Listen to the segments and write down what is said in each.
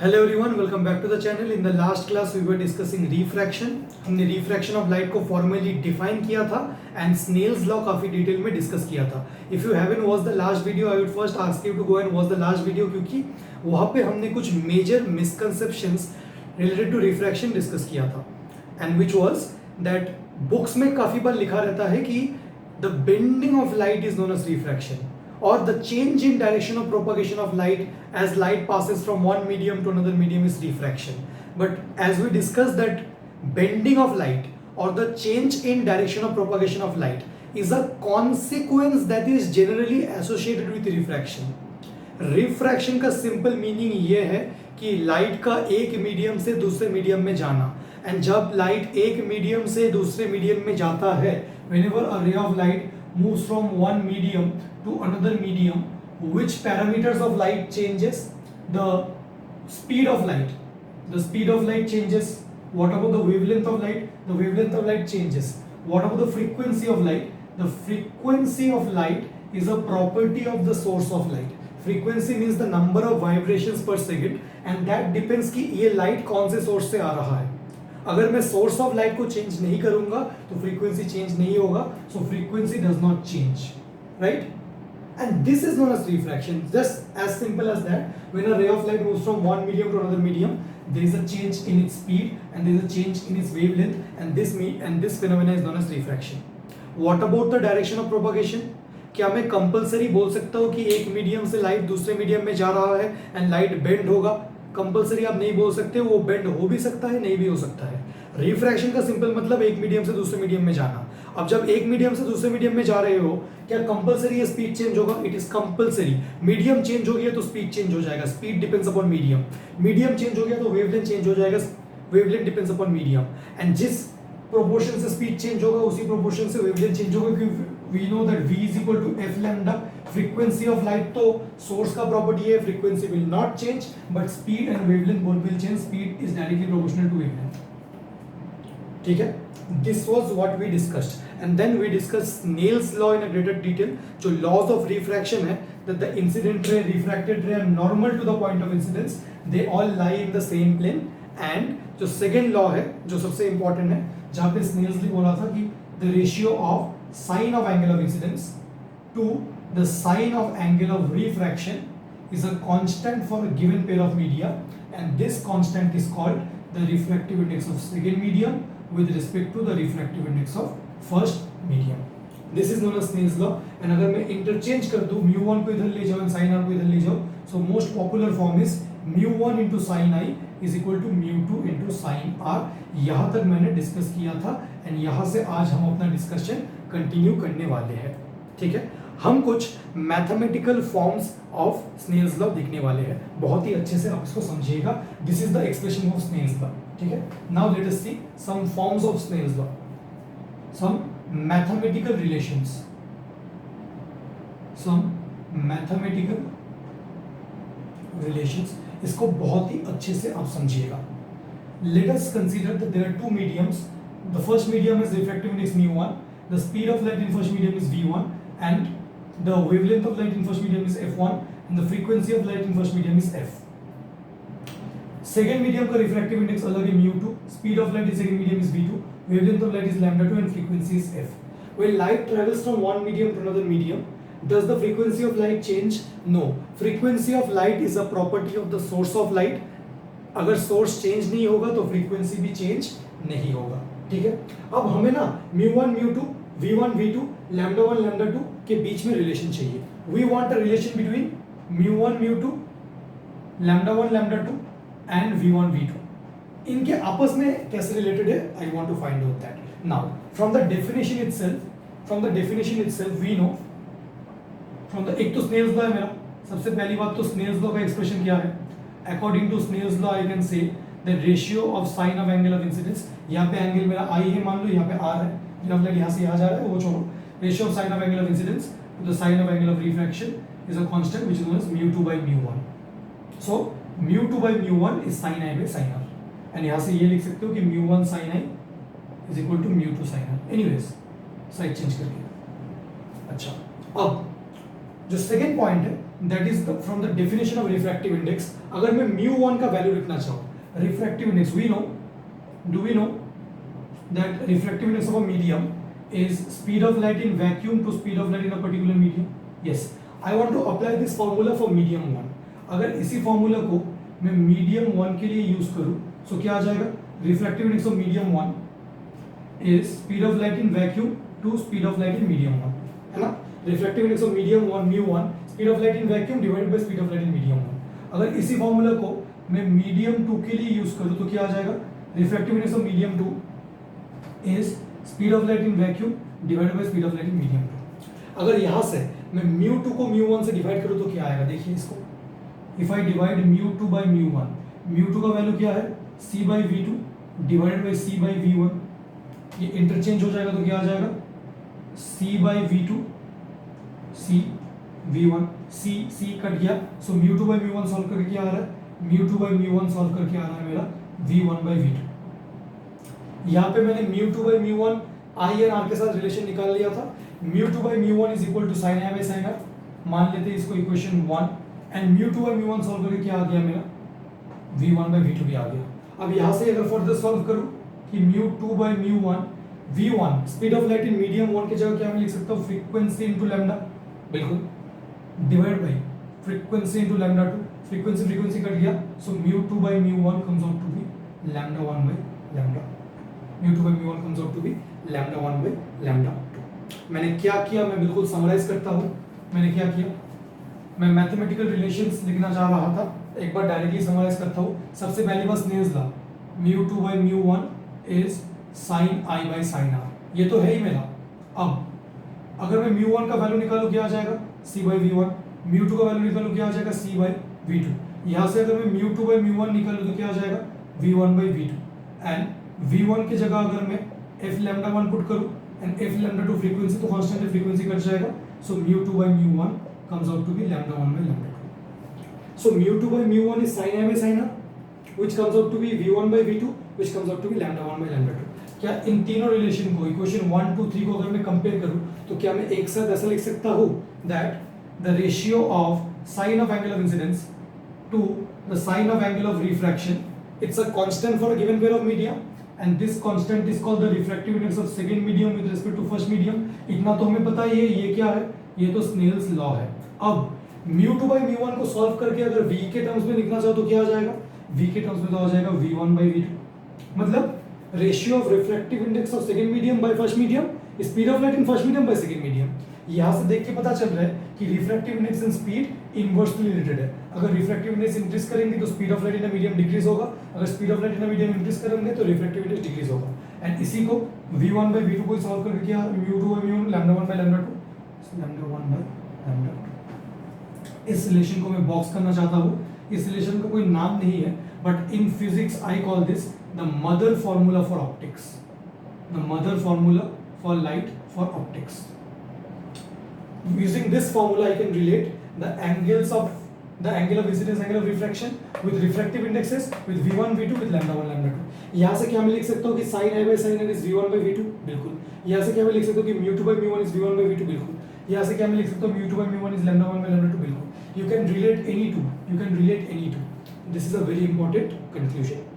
Hello everyone, welcome back to the channel. In the last class we were discussing refraction. हमने refraction of light को formally define किया था and Snell's law काफी detail में discuss किया था। If you haven't watch the last video, I would first ask you to go and watch the last video, क्योंकि वहाँ पे हमने कुछ major misconceptions related to refraction discuss किया था and which was that books में काफी बार लिखा रहता है कि the bending of light is known as refraction or the change in direction of propagation of light as light passes from one medium to another medium is refraction. But as we discussed that bending of light or the change in direction of propagation of light is a consequence that is generally associated with refraction. Refraction का simple meaning ये है कि light का एक medium से दूसरे medium में जाना, एंड जब लाइट एक मीडियम से दूसरे मीडियम में जाता है, whenever a ray of light moves from one medium to another medium, which parameters of light changes? The speed of light. The speed of light changes. What about the wavelength of light? The wavelength of light changes. What about the frequency of light? The frequency of light is a property of the source of light. Frequency means the number of vibrations per second, and that depends कि ये light कौन से source से आ रहा है. अगर मैं source of light को चेंज नहीं करूंगा तो फ्रीक्वेंसी चेंज नहीं होगा, so frequency does not change, right? And this is known as refraction, just as simple as that. When a ray of light moves from one medium to another medium, there is a change in its speed and there is a change in its wavelength, and this phenomena is known as refraction. What about the direction of propagation? क्या मैं compulsory बोल सकता हूँ कि एक medium से light दूसरे medium में जा रहा है एंड लाइट बेंड होगा? कंपलसरी आप नहीं बोल सकते, वो बेंड हो भी सकता है, नहीं भी हो सकता है। रिफ्रैक्शन का सिंपल मतलब एक मीडियम से दूसरे मीडियम में जाना। अब जब एक मीडियम से दूसरे मीडियम में जा रहे हो, क्या कंपलसरी स्पीड चेंज होगा? It is compulsory. Medium change हो गया तो स्पीड चेंज हो जाएगा, speed depends upon medium. Medium change हो गया तो वेवलेंथ चेंज हो जाएगा, wavelength depends upon medium. And जिस प्रोपोर्शन से स्पीड चेंज होगा उसी प्रोपोर्शन से वेवलेंथ चेंज होगा, क्योंकि we know that v is equal to f lambda. frequency of light तो source का property है, frequency will not change but speed and wavelength both will change. Speed is directly proportional to wavelength. ठीक है? This was what we discussed, and then we discussed Snell's law in a greater detail. जो laws of refraction है, that the incident ray, refracted ray are normal to the point of incidence. They all lie in the same plane. And जो second law है, जो सबसे important है, जहाँ पे Snell's ने बोला था कि the ratio of sine of angle of incidence to the sine of angle of refraction is a constant for a given pair of media, and this constant is called the refractive index of second medium with respect to the refractive index of first medium. This is known as Snell's law. and अगर मैं interchange कर दूँ mu1 को इधर ले जाओ and sin r को इधर ले जाओ, so most popular form is mu1 into sin I is equal to mu2 into sin r. यहाँ तक मैंने डिस्कस किया था एंड यहाँ से आज हम अपना डिस्कशन कंटिन्यू करने वाले हैं। ठीक है? हम कुछ mathematical forms of Snell's law देखने वाले हैं, बहुत ही अच्छे से आप इसको समझिएगा। This is the expression of Snell's law. ठीक है? Now let us see some forms of Snell's law, some mathematical relations, some mathematical relations. इसको बहुत ही अच्छे से आप समझिएगा। Let us consider that there are two mediums. The first medium is refractive index mu1. The speed of light in first medium is v1, and the wavelength of light in first medium is f1, and the frequency of light in first medium is f. Second medium का refractive index अलग है mu2. Speed of light in second medium is v2. Wavelength of light is lambda 2, and frequency is f. When light travels from one medium to another medium, does the frequency of light change? No. Frequency of light is a property of the source of light. अगर source change नहीं होगा तो frequency भी change नहीं होगा। ठीक है? अब हमें ना mu1 mu2 v1 v2 lambda 1 lambda 2 के बीच में रिलेशन चाहिए। We want a relation between mu1 mu2 lambda 1 lambda 2 and v1 v2। इनके आपस में कैसे रिलेटेड है? I want to find out that. Now from the definition itself we know, from the, एक तो स्नेल्स लॉ है मेरा। सबसे पहली बात तो स्नेल्स लॉ का एक्सप्रेशन क्या है? According to Snell's law, I can say the ratio of sine of angle of incidence. यहाँ पे एंगल मेरा I है, मान लो यहाँ पे R है, जब लाइट यहाँ से यहाँ जा रहा है वो छोड़ो। Ratio of sine of angle of incidence to the sine of angle of refraction is a constant which is known as mu2 by mu1. So mu2 by mu1 is sin I by sin r. and यहाँ से ये लिख सकते हो कि mu1 sin I is equal to mu2 sin r. Anyways, side change करके। अच्छा, अब जो सेकेंड पॉइंट है that is from the definition of refractive index. अगर मैं μ1 का वैल्यू लिखना चाहूँ, refractive index, we know, do we know that refractive index of a medium is speed of light in vacuum to speed of light in a particular medium. Yes, I want to apply this formula for medium 1. अगर इसी formula को मैं medium 1 के लिए use करूं, सो क्या आ जाएगा? Refractive index of medium 1 is speed of light in vacuum to speed of light in medium 1, है ना? Refractive index of medium 1 μ1 speed of light in vacuum divided by speed of light in medium 1. अगर इसी formula को मैं medium 2 के लिए use करूं तो क्या आ जाएगा? Refractive index of medium 2 is speed of light in vacuum divided by speed of light in medium 2. अगर यहां से मैं μ2 को μ1 से डिवाइड करूं तो क्या आएगा? देखिए इसको, इफ आई डिवाइड μ2 बाय μ1, μ2 का वैल्यू क्या है? c by v2 divided by c by v1. ये इंटरचेंज हो जाएगा तो क्या आ जाएगा? c by v2 c v1, c कट गया, सो μ2 बाय μ1 सॉल्व करके क्या आ रहा है? μ2 बाय μ1 सॉल्व करके आ रहा है मेरा v1 बाय v2. यहाँ पे मैंने μ2 बाय μ1 आई एंड आर के साथ रिलेशन निकाल लिया था. μ2 by μ1 is equal to sin a by sin r, मान लेते हैं इसको इक्वेशन 1, एंड μ2 बाय μ1 सॉल्व करके क्या आ गया मेरा? v1 बाय v2 भी आ गया. अब यहाँ से अगर फर्दर सॉल्व करूँ कि μ2 by μ1 v1 speed of light in medium 1 की जगह क्या मैं लिख सकता हूँ? फ्रीक्वेंसी इनटू लैम्डा, बिल्कुल, divide by frequency into lambda 2. Frequency cut गया, so μ2 by μ1 comes out to be lambda 1 by lambda. μ2 by μ1 comes out to be lambda 1 by lambda 2. मैंने क्या किया, मैं बिल्कुल समराइज करता हूँ. मैंने क्या किया, मैं मैथमेटिकल रिलेशंस लिखना चाह रहा था, एक बार डायरेक्टली समराइज करता हूँ. सबसे पहली बात Snell's law, μ2 by μ1 is sin i by sin r, ये तो है ही मेरा. अब अगर मैं μ1 का वैल्यू निकालूं क्या आ जाएगा? c by v1. μ2 का वैल्यू निकालूं क्या आ जाएगा? c by v2. यहाँ से अगर मैं μ2 by μ1 निकालूं तो क्या आ जाएगा? v1 by v2. And v1 की जगह अगर मैं f lambda 1 पुट करूं एंड f lambda 2 फ्रीक्वेंसी तो कांस्टेंट है, फ्रीक्वेंसी कट जाएगा, सो μ2 by μ1 comes out to be lambda 1 by lambda 2. So μ2 by μ1 is sin a by sin r, which comes out to be v1 by v2, which comes out to be lambda 1 by lambda 2. क्या इन तीनों relation को, equation 1 2 3 को अगर मैं compare करूं तो क्या मैं एक साथ ऐसा लिख सकता हूं that the ratio of sine of angle of incidence to the sine of angle of refraction, it's a constant for a given pair of media, and this constant is called the refractive index of second medium with respect to first medium. इतना तो हमें पता ही है. ये क्या है? ये तो स्नेल्स लॉ है. अब μ2 by μ1 को सॉल्व करके अगर v के टर्म्स में लिखना चाहो तो क्या आ जाएगा? v के टर्म्स में तो आ जाएगा v1 by v2. मतलब ratio of refractive index of second medium by first medium, speed of light in first medium by second medium. यहाँ से देख के पता चल रहा है कि refractive index and speed inversely related है. अगर रिफ्रैक्टिव इंडेक्स इंक्रीज करेंगे तो speed of light in a medium decrease होगा, अगर speed of light in a medium increase करेंगे तो रिफ्रैक्टिव इंडेक्स डिक्रीज होगा. एंड इसी को v1 by v2 को सॉल्व करके क्या μ2 by μ1 lambda 1 by lambda 2, lambda 1 by lambda 2. इस रिलेशन को मैं बॉक्स करना चाहता हूँ. इस रिलेशन का कोई नाम नहीं है, but in physics I call this the mother formula for optics, the mother formula for light for optics. Using this formula I can relate the angles of the angle of incidence, angle of refraction with refractive indexes with v1 v2 with lambda 1 lambda 2. यहाँ से क्या मैं लिख सकता हूँ कि sin a by sin r is v1 by v2, बिल्कुल. यहाँ से क्या मैं लिख सकता हूँ कि μ2 by μ1 is v1 by v2, बिल्कुल. यहाँ से क्या मैं लिख सकता हूँ μ2 by μ1 is lambda 1 by lambda 2, बिल्कुल. You can relate any two, you can relate any two. This is a very important conclusion.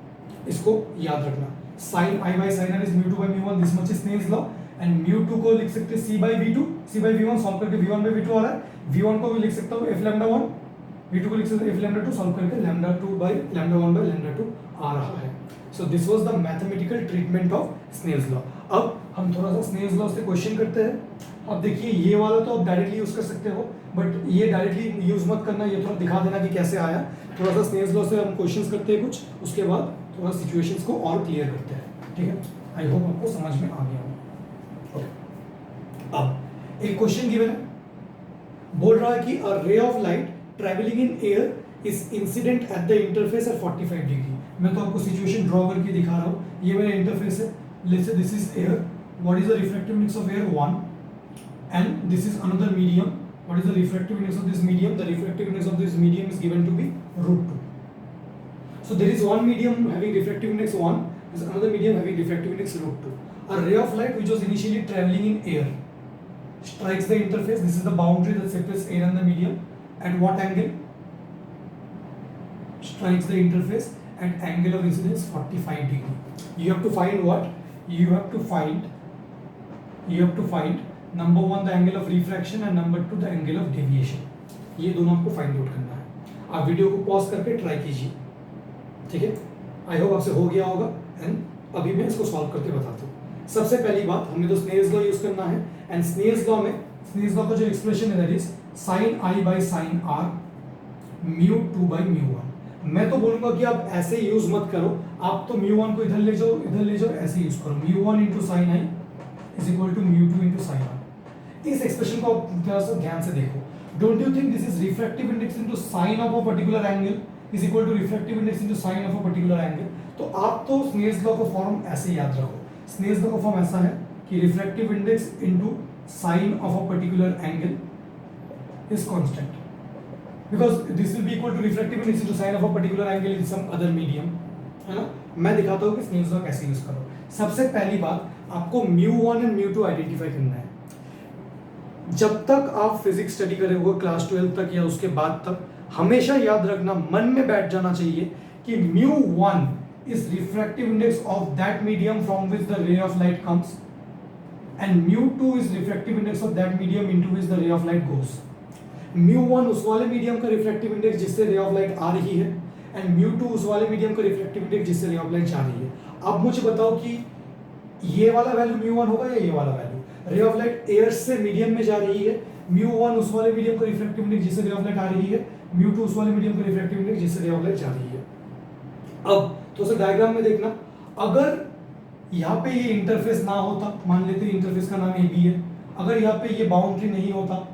इसको याद रखना. sin i by sin r is μ2 by μ1, this much is Snell's law. And μ2 को लिख सकते हैं c by v2, c by v1 solve करके v1 by v2 आ रहा है. v1 को भी लिख सकता हूँ f lambda 1, v2 को लिख सकते हैं f lambda 2 सॉल्व करके lambda 2 by lambda 1 by lambda 2 आ रहा है. So this was the mathematical treatment of Snell's law. अब हम थोड़ा सा स्नेल्स लॉ से क्वेश्चन करते हैं. अब देखिए ये वाला तो आप डायरेक्टली यूज कर सकते हो, बट ये डायरेक्टली यूज मत करना, ये थोड़ा दिखा देना कि कैसे आया. थोड़ा सा स्नेल्स लॉ से हम क्वेश्चंस करते हैं कुछ, उसके बाद थोड़ा सिचुएशंस को और क्लियर करते हैं. ठीक है, आई होप आपको समझ में आ गया हो. अब एक क्वेश्चन गिवन है, बोल रहा है कि a ray of light travelling in air is incident at the interface at 45 degree. मैं तो आपको सिचुएशन ड्रॉ करके दिखा रहा हूँ. ये मेरा इंटरफेस है, let's say this is air. What is the refractive index of air? 1. And this is another medium. What is the refractive index of this medium? The refractive index of this medium is given to be √2. So there is one medium having refractive index 1, there is another medium having refractive index √2. A ray of light which was initially traveling in air strikes the interface. This is the boundary that separates air and the medium, at what angle? Strikes the interface at angle of incidence 45 degree. You have to find what? You have to find number one the angle of refraction and number two the angle of deviation. ये दोनों आपको find out करना है. आप video को pause करके try कीजिए, ठीक है. आई होप आपसे हो गया होगा एंड अभी मैं इसको सॉल्व करके बताता हूँ. सबसे पहली बात, हमें तो स्नेल्स लॉ यूज करना है एंड स्नेल्स लॉ का जो एक्सप्रेशन है that is sin I by sin R mu 2 by mu 1. मैं तो बोलूंगा कि आप ऐसे यूज मत करो, आप तो mu 1 को इधर ले जाओ, ऐसे यूज करो. mu 1 into sin I is equal to mu 2 into sin R. इस एक्सप्रेशन को आप थोड़ा सा ध्यान से देखो. Don't you think this is refractive index into sine of a particular angle is equal to refractive index into sine of a particular angle. तो आप तो स्नेल्स लॉ का फॉर्म ऐसे याद रखो. स्नेल्स लॉ का फॉर्म ऐसा है कि refractive index into sine of a particular angle is constant because this will be equal to refractive index into sine of a particular angle in some other medium, है ना. मैं दिखाता हूँ कि स्नेल्स लॉ कैसे यूज करो. सबसे पहली बात, आपको mu1 and mu2 आइडेंटिफाई करना है. जब तक आप फिजिक्स स्टडी कर रहे हो क्लास 12 तक या उसके बाद तक, हमेशा याद रखना, मन में बैठ जाना चाहिए कि mu1 is refractive index of that medium from which the ray of light comes and mu2 is refractive index of that medium into which the ray of light goes. mu1 उस वाले मीडियम का refractive index जिससे रे of light आ रही है and mu2 उस वाले medium का रिफ्रैक्टिव इंडेक्स जिससे रे ऑफ लाइट जा रही है. अब मुझे बताओ कि ये वाला वैल्यू mu1 होगा या ये वाला वैल्यू. रे ऑफ लाइट एयर से मीडियम में जा रही है, mu1 उस वाले मीडियम का रिफ्रैक्टिव इंडेक्स जिससे रे ऑफ लाइट आ रही है, mu2 उस वाले मीडियम का रिफ्रैक्टिव इंडेक्स जिससे रे ऑफ लाइट जा रही है. अब तो सर डायग्राम में देखना, अगर यहाँ पे ये इंटरफेस ना होता, मान लेते हैं इंटरफेस का नाम AB है, अगर यहाँ पे ये बाउंड्री नहीं होता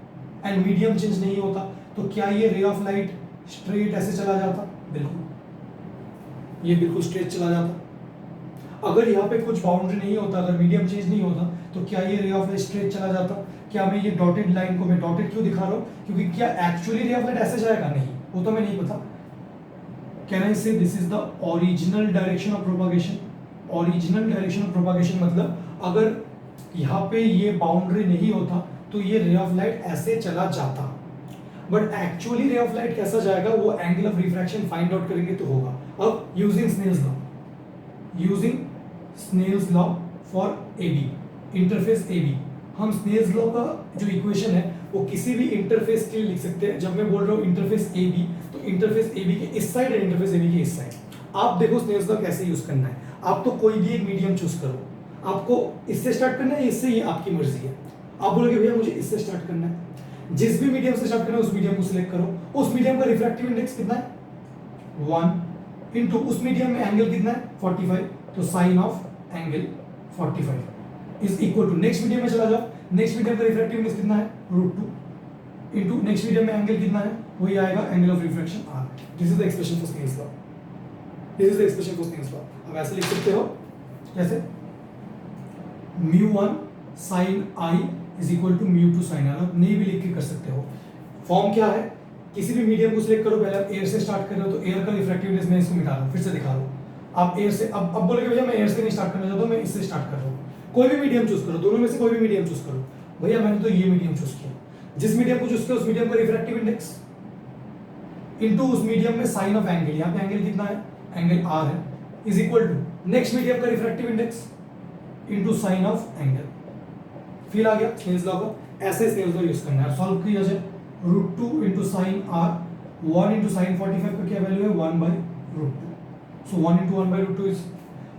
एंड मीडियम चेंज नहीं होता, तो क्या ये रे ऑफ लाइट स्ट्रेट ऐसे चला जाता? बिल्कुल, ये बिल्कुल स्ट्रेट चला जाता. अगर यहाँ पे कुछ बाउंड्री नहीं होता, अगर मीडियम चेंज नहीं होता, तो क्या ये रे ऑफ लाइट स्ट्रेट चला जाता? क्या मैं ये डॉटेड लाइन को मैं डॉटेड क्यों दिखा रहा हूँ? क्योंकि क्या एक्चुअली रे ऑफ लाइट ऐसे जाएगा? नहीं, वो तो मैं नहीं पता. कैन आई से this is the original direction of propagation. Original direction of propagation मतलब अगर यहाँ पे ये बाउंड्री नहीं होता तो ये रे ऑफ लाइट ऐसे चला जाता. But actually ray of light कैसा जाएगा वो angle of refraction find out करेंगे तो होगा. अब using Snell's law for AB, interface AB, हम स्नेल्स लॉ का जो इक्वेशन है वो किसी भी इंटरफेस के लिए लिख सकते हैं. जब मैं बोल रहा हूँ इंटरफेस AB, तो इंटरफेस AB के इस साइड और इंटरफेस AB के इस साइड. आप देखो स्नेल्स लॉ कैसे यूज करना है. आप तो कोई भी एक मीडियम चूज करो, आपको इससे स्टार्ट करना है, इससे, ये आपकी मर्जी है. आप बोलोगे भैया मुझे इससे स्टार्ट करना है, जिस भी मीडियम से स्टार्ट करना है उस मीडियम को सिलेक्ट करो. उस मीडियम का रिफ्रैक्टिव इंडेक्स कितना है? 1 इनटू उस मीडियम में एंगल कितना है? 45. तो sine of angle 45 is equal to, next medium में चला जाओ, नेक्स्ट मीडियम का रिफ्रैक्टिव इंडेक्स कितना है? √2 इनटू नेक्स्ट मीडियम में एंगल कितना है? वही आएगा angle of refraction R. This is the expression for Snell's law. This is the expression for Snell's law. अब ऐसे लिख सकते हो कैसे? mu1 sin I is equal to mu2 sin R. आप नहीं भी लिख के कर सकते हो. फॉर्म क्या है? किसी भी मीडियम को सिलेक्ट करो, पहले आप एयर से स्टार्ट कर रहे हो तो एयर का रिफ्रैक्टिव इंडेक्स मैं इसको मिटा रहा हूँ, फिर से दिखा रहा हूँ. आप एयर से, अब बोलोगे भैया मैं एयर से नहीं स्टार्ट करना चाहता हूँ, मैं इससे स्टार्ट कर रहा हूँ. कोई भी मीडियम चूज करो, दोनों में से कोई भी मीडियम चूज करो. भैया मैंने तो ये मीडियम चूज किया. जिस मीडियम को चूज किया उस मीडियम का रिफ्रैक्टिव इंडेक्स इनटू उस मीडियम में साइन ऑफ एंगल, यहाँ पे एंगल कितना है? एंगल R है, is equal to next medium का refractive index into sine of angle. फिर आ गया स्नेल्स लॉ का. ऐसे स्नेल्स लॉ यूज करना है. सॉल्व किया जाए √2 into sine R, 1 into sine 45 का क्या वैल्यू है? 1 by √2. So 1 into 1 by √2 is,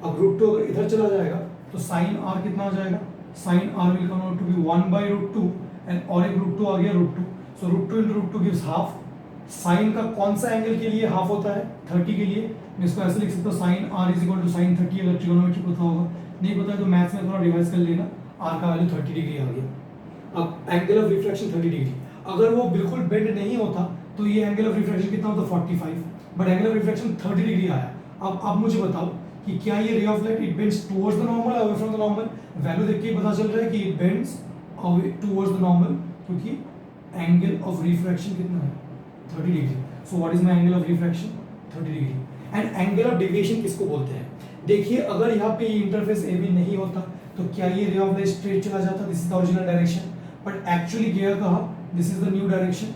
अब √2 अगर इधर चला जाएगा तो साइन R कितना आ जाएगा? Sine R will come out to be 1 by √2 and और एक √2 आ गया √2. So √2 into √2 gives half. Sine का कौन सा एंगल के लिए हाफ होता है? 30 के लिए. मैं इसको ऐसे लिख सकता हूँ sine R is equal to sine 30. अगर ट्रिगोनोमेट्री पता होगा, नहीं पता है तो मैथ्स में थोड़ा रिवाइज कर लेना. R का वैल्यू 30 डिग्री आ गया. अब एंगल ऑफ रिफ्रैक्शन 30 डिग्री. अगर वो बिल्कुल बेंड नहीं होता तो ये एंगल ऑफ रिफ्रैक्शन कितना होता? 45. But angle of refraction 30 degree आया. अब मुझे बताओ कि क्या ये ray of light it bends towards the normal away from the normal? Value देख के पता चल रहा है कि it bends away towards the normal, क्योंकि एंगल ऑफ रिफ्रैक्शन कितना है? 30 degree. So what is my angle of refraction? 30 degree. And angle of deviation किसको बोलते हैं? देखिए अगर यहाँ पे इंटरफेस AB नहीं होता तो क्या ये रे ऑफ लाइट स्ट्रेट चला जाता? This is the original direction. But actually गया कहाँ? This is the new direction.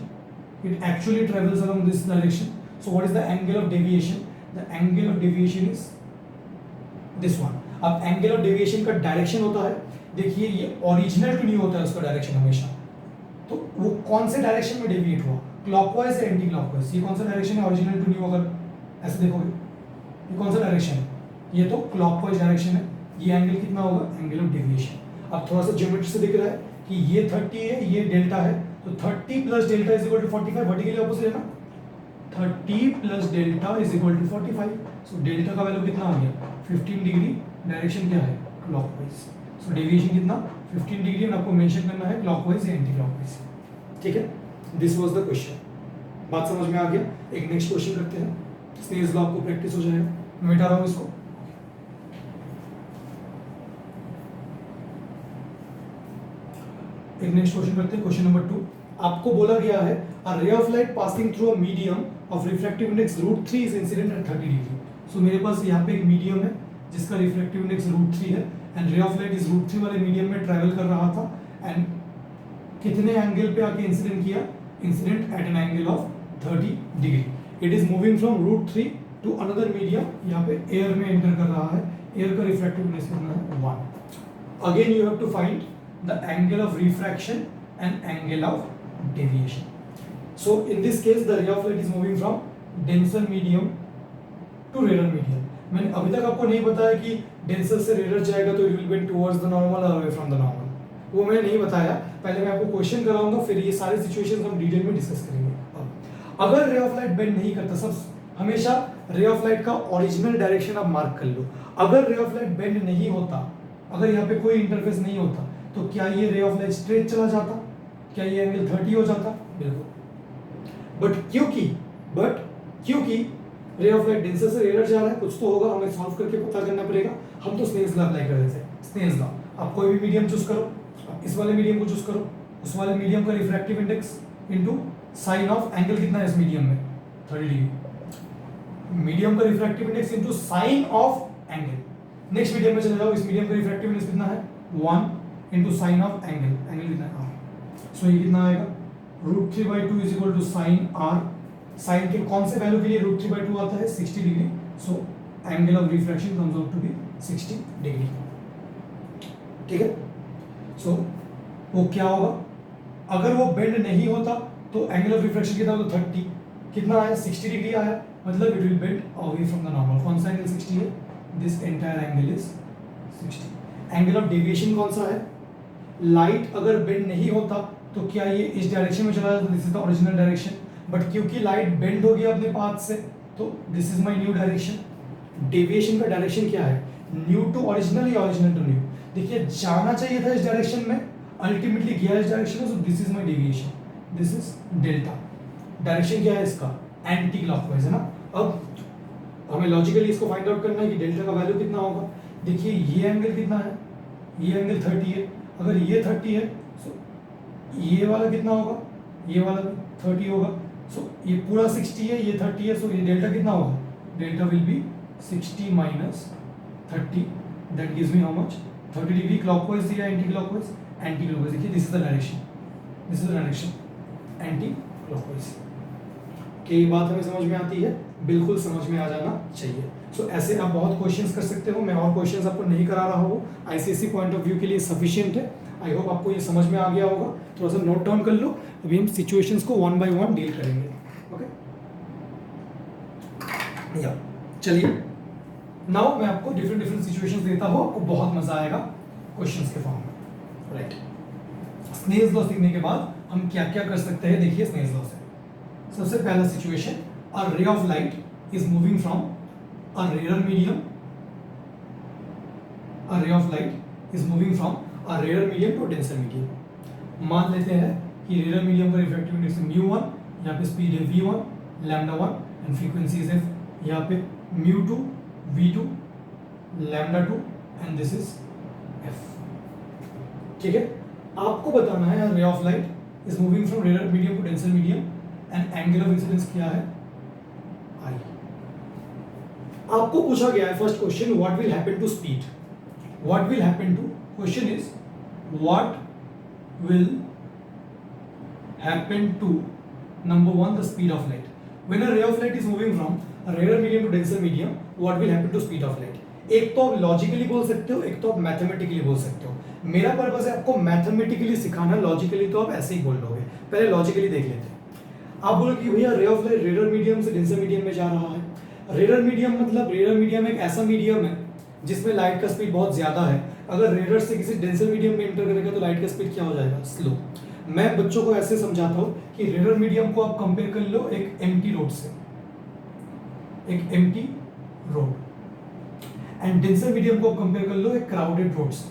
it actually travels along this direction. So what is the angle of deviation? The angle of deviation is this one. अब angle of deviation का direction होता है, देखिए ये original to new होता है उसका direction हमेशा, तो वो कौन से डायरेक्शन में डेविएट हुआ, क्लॉकवाइज या एंटी क्लॉकवाइज? ये कौन सा डायरेक्शन है ओरिजिनल टू न्यू? अगर ऐसे देखोगे ये कौन सा डायरेक्शन है, ये तो क्लॉकवाइज डायरेक्शन है, ये एंगल कितना होगा, एंगल ऑफ डेविएशन। अब थोड़ा सा ज्योमेट्री से दिख रहा है कि ये 30 है, ये डेल्टा है, तो 30 plus delta is equal to 45, vertically opposite है ना, 30 plus delta is equal to 45, so delta का वैल्यू कितना आ गया 15 डिग्री, डायरेक्शन क्या है क्लॉकवाइज, सो डेविएशन कितना 15 डिग्री, और आपको मेंशन करना है क्लॉकवाइज या एंटी क्लॉकवाइज, ठीक है। दिस वाज द क्वेश्चन, बात समझ में आ गया। एक नेक्स्ट क्वेश्चन करते हैं, स्नेल्स लॉ आपको प्रैक्टिस हो जाएगा, मैं मिटा रहा हूँ इसको। एक नेक्स्ट क्वेश्चन करते हैं, क्वेश्चन नंबर 2। आपको बोला गया है a ray of light passing through a medium of refractive index √3 is incident at 30 degree. So मेरे पास यहाँ पे एक मीडियम है जिसका रिफ्रैक्टिव इंडेक्स √3 है, एंड रे ऑफ लाइट इस √3 वाले मीडियम में ट्रैवल कर रहा था, एंड कितने एंगल पे आके इंसिडेंट किया, incident at an angle of 30 degree. It is moving from √3 to another medium, यहाँ पे एयर में एंटर कर रहा है, एयर का रिफ्रैक्टिव इंडेक्स कितना है 1। Again you have to find the angle of refraction and angle of deviation. So in this case the ray of light is moving from denser medium to rarer medium. मैंने अभी तक आपको नहीं बताया कि denser से rarer जाएगा तो it will bend towards the normal or away from the normal, वो मैंने नहीं बताया। पहले मैं आपको क्वेश्चन कराऊंगा, फिर ये सारे सिचुएशंस हम डिटेल में डिस्कस करेंगे। अगर रे ऑफ लाइट बेंड नहीं करता, सब हमेशा रे ऑफ लाइट का ओरिजिनल डायरेक्शन आप मार्क कर लो। अगर रे ऑफ लाइट बेंड नहीं होता, अगर यहाँ पे कोई इंटरफेस नहीं होता, तो क्या ये रे ऑफ लाइट स्ट्रेट चला जाता, क्या ये एंगल 30 हो जाता? बिल्कुल। बट क्योंकि रे ऑफ लाइट डेंसर से रेयर जा रहा है, कुछ तो होगा, हमें सॉल्व करके पता करना पड़ेगा। हम तो स्नेल्स लॉ अप्लाई कर देते हैं। स्नेल्स लॉ, आप कोई भी मीडियम चूज करो, आप इस वाले मीडियम को चूज करो, उस वाले मीडियम का refractive index into sine of angle कितना है इस मीडियम में 30 डिग्री, मीडियम का refractive index into sine of angle. Next medium में चले जाओ, इस मीडियम का रिफ्रैक्टिव इंडेक्स कितना है 1 into sine of angle, angle कितना है सो ये कितना आएगा √3/2 is equal to sine R. Sine के कौन से वैल्यू के लिए √3/2 आता है 60 degree, so angle of refraction comes out to be 60 degree, ठीक है। सो वो क्या होगा, अगर वो बेंड नहीं होता तो एंगल ऑफ रिफ्रैक्शन कितना होता 30, कितना आया 60 डिग्री आया, मतलब it will bend away from the normal. कौन सा एंगल 60 है, this entire angle is 60। Angle of deviation कौन सा है, लाइट अगर बेंड नहीं होता तो क्या ये इस डायरेक्शन में चला जाता, this is the original direction, but क्योंकि लाइट बेंड हो गया अपने पाथ से, तो this is my new direction. Deviation का डायरेक्शन क्या है, न्यू टू ओरिजिनल या ओरिजिनल टू न्यू। देखिए जाना चाहिए था इस डायरेक्शन में, अल्टीमेटली गया इस डायरेक्शन में, so this is my deviation, this is delta. Direction क्या है इसका, एंटी क्लॉकवाइज है ना। अब हमें लॉजिकली इसको फाइंड आउट करना है कि डेल्टा का वैल्यू कितना होगा। देखिए ये एंगल कितना है, ये एंगल 30 है, अगर ये 30 है सो ये वाला कितना होगा, ये वाला 30 होगा, सो ये पूरा 60 है, ये 30 है, सो ये डेल्टा कितना होगा, delta will be 60 minus 30, that gives me how much 30 degree. Clockwise या एंटी क्लॉकवाइज, एंटी क्लॉकवाइज। देखिए this is the direction, this is the direction anti clockwise. क्या ये बात हमें समझ में आती है, बिल्कुल समझ में आ जाना चाहिए। सो ऐसे आप बहुत क्वेश्चंस कर सकते हो, मैं और क्वेश्चंस आपको नहीं करा रहा हूँ, आईसीएसई पॉइंट ऑफ व्यू के लिए सफिशिएंट है। आई होप आपको ये समझ में आ गया होगा, थोड़ा सा नोट डाउन कर लो, अभी हम सिचुएशंस को 1 बाय 1 डील करेंगे। ओके, या चलिए नाउ मैं आपको डिफरेंट सिचुएशंस देता हूँ, आपको बहुत मजा आएगा क्वेश्चंस के फॉर्म में। राइट, स्नेल्स लॉ सीखने के बाद हम क्या क्या कर सकते हैं, देखिए स्नेल्स लॉ से। सबसे पहला situation, a ray of light is moving from a rarer medium, a ray of light is moving from a rarer medium to a denser medium। मान लेते हैं कि rarer medium का रिफ्रैक्टिव इंडेक्स है μ1, यहाँ पे स्पीड है v1, λ1 and frequency is f, यहाँ पे μ2, v2, λ2 and this is f, ठीक है। आपको बताना है ray of light is moving from rarer medium to denser medium and angle of incidence क्या है I। आपको पूछा गया है first question, what will happen to speed, what will happen to, question is what will happen to Number one, the speed of light. When a ray of light is moving from a rarer medium to denser medium, what will happen to speed of light? एक तो आप logically बोल सकते हो, एक तो आप mathematically बोल सकते हो. मेरा पर्पस है आपको मैथमेटिकली सिखाना, लॉजिकली तो आप ऐसे ही बोल लोगे. पहले लॉजिकली देख लेते हैं. आप बोलो कि भैया रे ऑफ लाइट रेडर मीडियम से डेंसर मीडियम में जा रहा है. रेडर मीडियम मतलब रेडर मीडियम एक ऐसा मीडियम है जिसमें लाइट का स्पीड बहुत ज्यादा है. अगर रेडर से किसी डेंसर मीडियम में एंटर करेगा तो लाइट का स्पीड क्या हो जाएगा? स्लो. मैं बच्चों को ऐसे समझाता हूँ कि रेडर मीडियम को आप कंपेयर कर लो एक एम्प्टी रोड से, एक empty road, and denser medium को आप कंपेयर कर लो एक क्राउडेड रोड से.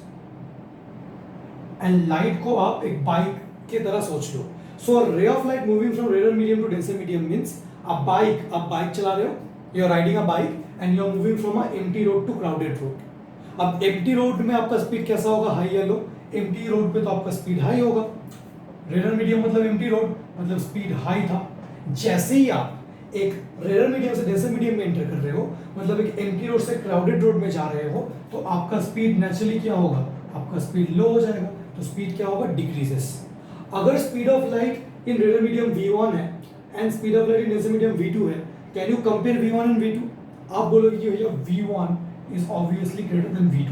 एंड लाइट को आप एक बाइक की तरह सोच लो. So ray of light moving from रेडर medium to denser medium means आप बाइक चला रहे हो, you are riding a bike and you are moving from a empty road to crowded road. अब एम्प्टी रोड में आपका स्पीड कैसा होगा? हाई या लो? एम्प्टी रोड पे तो आपका स्पीड हाई होगा. रेडर मीडियम मतलब एम्प्टी रोड, मतलब स्पीड हाई था. जैसे ही आप एक रेडर मीडियम से डेंसर मीडियम में एंटर कर रहे हो, मतलब एक एम्प्टी रोड से क्राउडेड रोड में जा रहे हो, तो आपका स्पीड नेचुरली क्या होगा? आपका स्पीड लो हो जाएगा. तो स्पीड क्या होगा? डिक्रीजेस. अगर speed of light in raider medium v1 है and speed of light in denser medium v2 है, can you compare v1 and v2? आप बोलोगे कि भैया v1 is obviously greater than v2.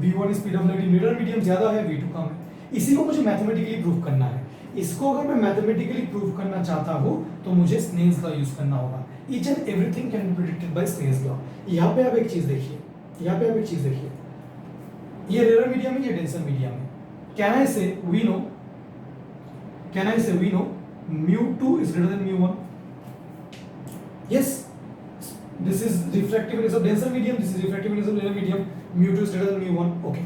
v1 speed of light in raider medium ज्यादा है, v2 कम है. इसी को मुझे मैथमेटिकली प्रूव करना है. इसको अगर मैं मैथमेटिकली प्रूव करना चाहता हूं तो मुझे स्नेल्स लॉ यूज करना होगा. Each and everything can be predicted by Snell's law. यहाँ पे आप एक चीज देखिए, ये रेडर मीडियम है, ये डेंसर मीडियम है. Can I say we know mu2 is greater than mu1? Yes, this is refractive index of denser medium, this is refractive index of rarer medium. mu2 is greater than mu1. Okay,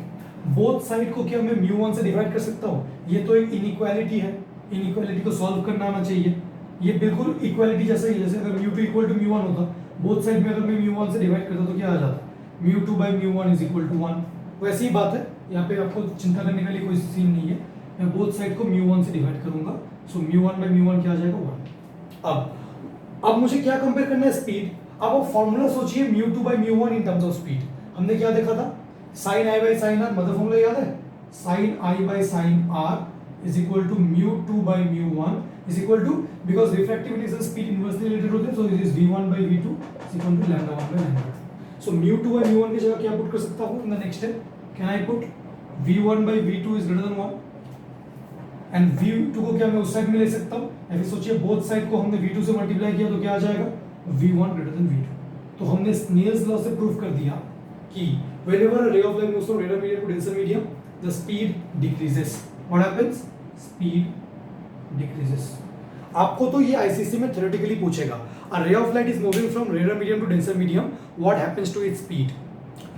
both side को क्या मैं mu1 से divide कर सकता हूँ? ये तो एक इनइक्वालिटी है, इनइक्वालिटी को सॉल्व करना आना चाहिए. ये बिल्कुल इक्वालिटी जैसा ही, जैसे अगर mu2 इक्वल टू mu1 होता, बोथ साइड में अगर मैं mu1 से डिवाइड करता तो क्या आ जाता? mu2 by mu1 is equal to 1. वैसी ही बात है, यहाँ पे आपको चिंता करने के लिए कोई सीन नहीं है. मैं बोथ साइड को mu1 से डिवाइड करूंगा, सो mu1 by mu1 क्या आ जाएगा? 1. अब मुझे क्या कंपेयर करना है? स्पीड. अब आप फॉर्मूला सोचिए mu2 by mu1 in terms of speed. हमने क्या देखा था? sin i by sin r. मतलब फॉर्मूला याद है? sin i by sin r is equal to mu2 by mu1 is equal to, because refractive index and speed inversely related होते हैं, so it is v1 by v2 is equal to lambda 1 by lambda 2. So mu2 by mu1 की जगह क्या put कर सकता हूँ? In the next step, can I put v1 by v2 is greater than 1? And v2 को क्या मैं उस साइड में ले सकता हूँ? या फिर सोचिए बोथ साइड को हमने v2 से मल्टीप्लाई किया तो क्या आ जाएगा? v1 greater than v2. तो हमने स्नेल्स लॉ से प्रूव कर दिया कि whenever a ray of light moves from rarer medium to denser medium, the speed decreases. What happens? Speed decreases. आपको तो ये आईसीसी में थ्योरेटिकली पूछेगा. A ray of light is moving from rarer medium to denser medium. What happens to its speed?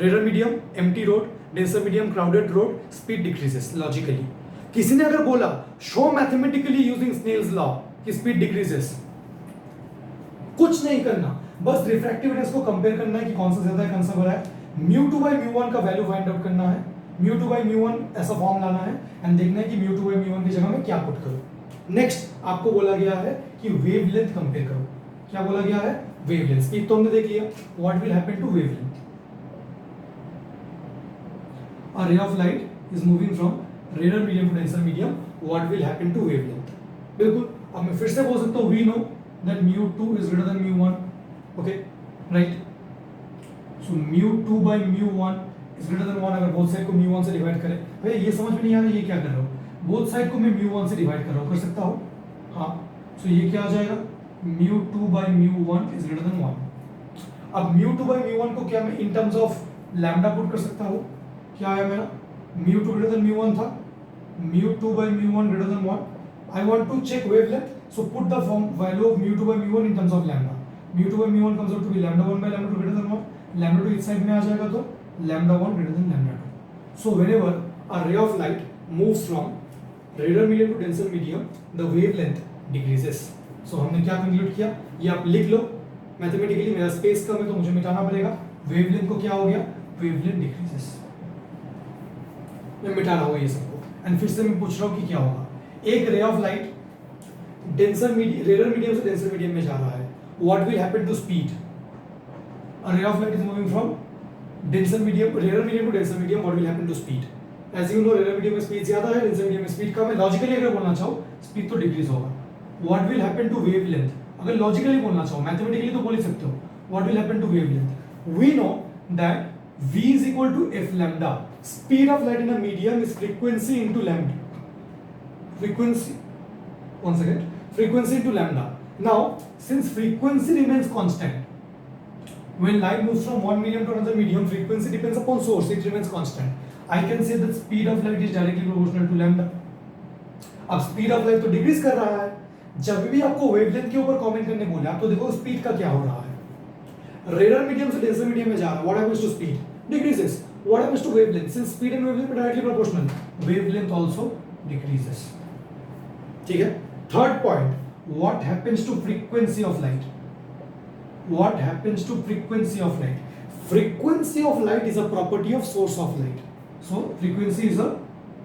Rarer medium, empty road. Denser medium, crowded road. Speed decreases logically. किसी ने अगर बोला show mathematically using Snell's law कि speed decreases, कुछ नहीं करना, बस refractive index को कंपेयर करना है कि कौन सा ज्यादा है, कौन सा बड़ा है. mu2 by mu1 का वैल्यू फाइंड आउट करना है. mu2 by mu1 ऐसा फॉर्म लाना है एंड देखना है कि mu2 by mu1 की जगह में क्या पुट करूं. नेक्स्ट आपको बोला गया है कि वेवलेंथ कंपेयर करो. क्या बोला गया है? वेवलेंथ. स्पीड तो हमने देख लिया. What will happen to wavelength? A ray of light is moving from रेडर medium to denser medium. What will happen to wavelength? बिल्कुल. अब मैं फिर से बोल सकता हूँ we know that mu2 is greater than mu1. Okay, right. So mu2 by mu1 is greater than 1. अगर बोथ साइड को mu1 से डिवाइड करें, भैया ये समझ में नहीं आ रहा है ये क्या कर रहा हूँ? बोथ साइड को मैं mu1 से डिवाइड कर रहा हूँ, कर सकता हूँ? हाँ. सो ये क्या आ जाएगा? mu2 by mu1 is greater than 1. अब mu2 by mu1 को क्या मैं in terms of lambda put कर सकता हूँ? क्या आया मेरा? mu2 greater than mu1 था. mu2 by mu1 greater than 1. I want to check wavelength, so put the value of mu2 by mu1 in terms of lambda. mu2 by mu1 comes out to be lambda 1 by lambda 2 greater than 1. lambda 2 इस side में आ जाएगा तो lambda 1 greater than lambda 2. So whenever a ray of light moves from rarer medium to denser medium, the wavelength decreases. So हमने क्या conclude किया? ये आप लिख लो. मैथमेटिकली मेरा स्पेस कम है तो मुझे मिटाना पड़ेगा. वेवलेंथ को क्या हो गया? Wavelength decreases. मैं मिटा रहा हूँ ये सबको एंड फिर से मैं पूछ रहा हूँ कि क्या होगा. एक रे ऑफ लाइट रेडर मीडियम से डेंसर मीडियम में जा रहा है. What will happen to speed? A ray of light is moving from रेडर medium to denser medium. What will happen to speed? As you know रेडर मीडियम में speed ज्यादा है, डेंसर मीडियम में स्पीड कम है. लॉजिकली अगर बोलना चाहो स्पीड तो डिक्रीज होगा. What will happen to wavelength, अगर लॉजिकली बोलना चाहो, मैथमेटिकली तो बोल ही सकते हो, what will happen to wavelength, we know that v is equal to f lambda, speed of light in a medium is frequency into lambda, frequency, one second, frequency into lambda. Now since frequency remains constant, when light moves from one medium to another medium, frequency depends upon source, it remains constant. I can say that speed of light is directly proportional to lambda. अब speed of light तो decrease कर रहा है, जब भी आपको wavelength के ऊपर कमेंट करने बोले आप तो देखो स्पीड का क्या हो रहा है, रेयर मीडियम से डेंसर मीडियम में जा रहा है, what happens to speed, decreases, what happens to wavelength, since speed and wavelength are directly proportional, wavelength also decreases, ठीक है। Third point, what happens to frequency of light, what happens to frequency of light, frequency of light is a property of source of light, so frequency is a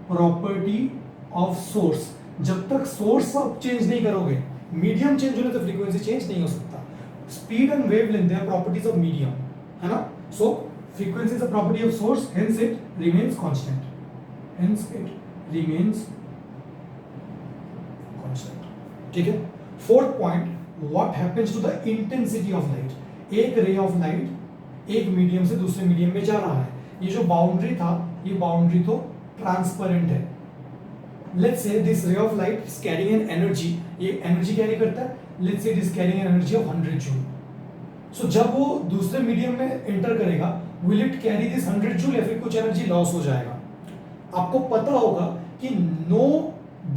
property of source, जब तक source आप change नहीं करोगे, medium change होने तो frequency change नहीं हो सकता। Speed and wavelength they are properties of medium, है ना, so frequency is a property of source, hence it remains constant, hence it remains constant, ठीक है। Fourth point, what happens to the intensity of light, एक ray of light एक medium से दूसरे medium में जा रहा है, ये जो बाउंड्री था, ये बाउंड्री तो ट्रांसपेरेंट है, let's say this ray of light is carrying an energy, ये एनर्जी कैरी करता है, let's say it is carrying an energy of 100 joule, so जब वो दूसरे मीडियम में एंटर करेगा, will it carry this 100 joule या फिर कुछ एनर्जी लॉस हो जाएगा। आपको पता होगा कि no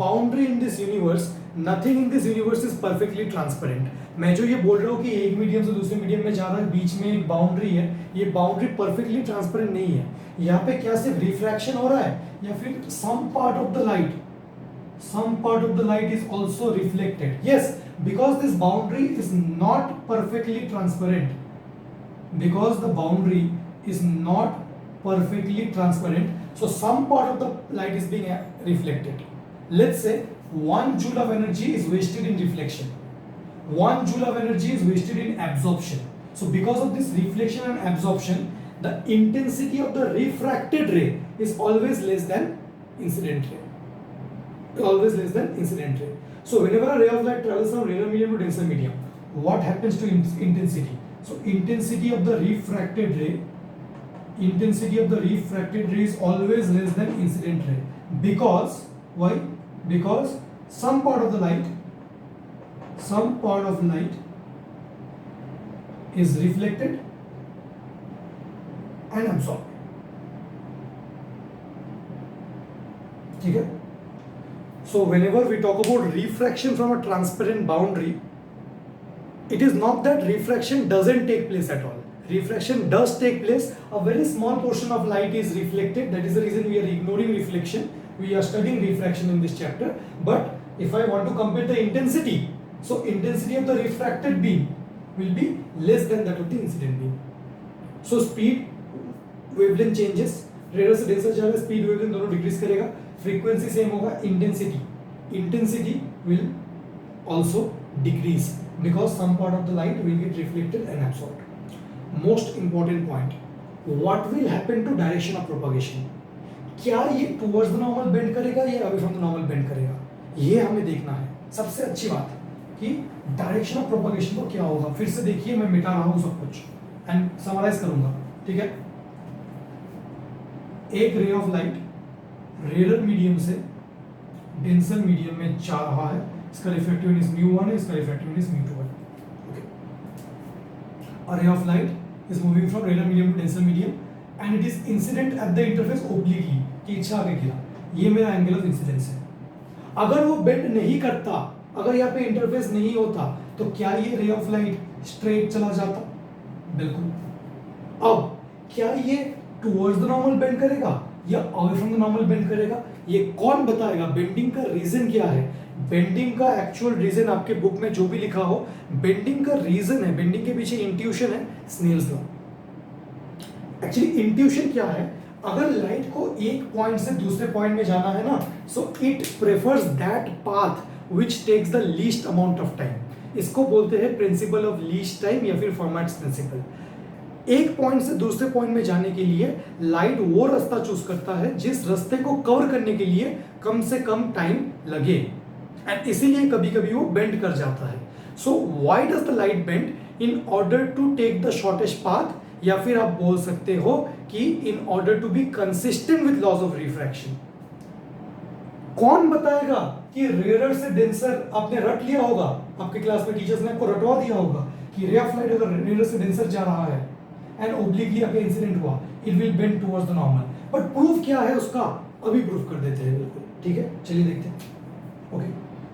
boundary in this universe, nothing in this universe is perfectly transparent। मैं जो ये बोल रहा हूँ कि एक मीडियम से दूसरे मीडियम में जा रहा है, बीच में एक बाउंड्री है, ये बाउंड्री परफेक्टली ट्रांसपेरेंट नहीं है, यहाँ पे क्या सिर्फ रिफ्रैक्शन हो रहा है या फिर some part of the light is also reflected, yes, because this boundary is not perfectly transparent, because the boundary is not perfectly transparent, so some part of the light is being reflected. Let's say 1 joule of energy is wasted in reflection, 1 joule of energy is wasted in absorption, so because of this reflection and absorption, the intensity of the refracted ray is always less than incident ray, always less than incident ray. So whenever a ray of light travels from rarer medium to denser medium, what happens to intensity? So intensity of the refracted ray, intensity of the refracted ray is always less than incident ray, because why? Because some part of the light is reflected and absorbed, ठीक है। So whenever we talk about refraction from a transparent boundary, it is not that refraction doesn't take place at all. Refraction does take place. A very small portion of light is reflected. That is the reason we are ignoring reflection. We are studying refraction in this chapter. But if I want to compare the intensity, so intensity of the refracted beam will be less than that of the incident beam. So speed, wavelength changes. Rare से denser जा रहा है, speed wavelength दोनों decrease करेगा, frequency same होगा, intensity will also decrease because some part of the light will get reflected and absorbed. Most important point, what will happen to direction of propagation, क्या ये towards the normal bend करेगा या away from the normal bend करेगा, ये हमें देखना है। सबसे अच्छी बात कि डायरेक्शन ऑफ प्रोपगेशन को क्या होगा, फिर से देखिए मैं मिटा रहा हूँ सब कुछ एंड समराइज करूंगा, ठीक है। एक ray of light rare medium से डेंसर मीडियम में जा रहा है, इसका रिफ्लेक्टिविटी μ1 है, इसका रिफ्लेक्टिविटी μ2 है, okay. A ray of light is moving from rarer medium to denser medium and it is incident at the interface obliquely, कि इच्छा आगे गिरा, ये मेरा एंगल ऑफ इंसिडेंस है। अगर वो बेंड नहीं करता, अगर यहाँ पे इंटरफेस नहीं होता, तो क्या ये रे ऑफ लाइट स्ट्रेट चला जाता? बिल्कुल। अब क्या ये टुवर्ड्स द नॉर्मल बेंड करेगा या away from the normal bend करेगा, ये कौन बताएगा? बेंडिंग का रीजन क्या है? बेंडिंग का एक्चुअल रीजन आपके बुक में जो भी लिखा हो, बेंडिंग का रीजन है, बेंडिंग के पीछे इंट्यूशन है, स्नेल्स लॉ। एक्चुअली इंट्यूशन क्या है? अगर लाइट को एक पॉइंट से दूसरे पॉइंट में जाना है ना, so it prefers that path which takes the least amount of time. इसको बोलते हैं प्रिंसिपल ऑफ लीस्ट टाइम या फिर फर्मैट्स प्रिंसिपल। एक पॉइंट से दूसरे पॉइंट में जाने के लिए लाइट वो रास्ता चूज करता है जिस रास्ते को कवर करने के लिए कम से कम टाइम लगे। एंड इसीलिए कभी कभी वो बेंड कर जाता है. So why does the light bend? In order to take the shortest path, या फिर आप बोल सकते हो कि in order to be consistent with laws of refraction. कौन बताएगा कि रेयर से डेंसर? आपने रट लिया होगा, आपके क्लास में टीचर्स ने आपको रटवा दिया होगा कि रे ऑफ लाइट अगर रेयर से डेंसर जा रहा है एंड ओब्लिकली अगर इंसिडेंट हुआ, it will bend towards the normal. But proof क्या है उसका? अभी प्रूफ कर देते हैं. बिल्कुल ठीक है, चलिए देखते हैं. ओके,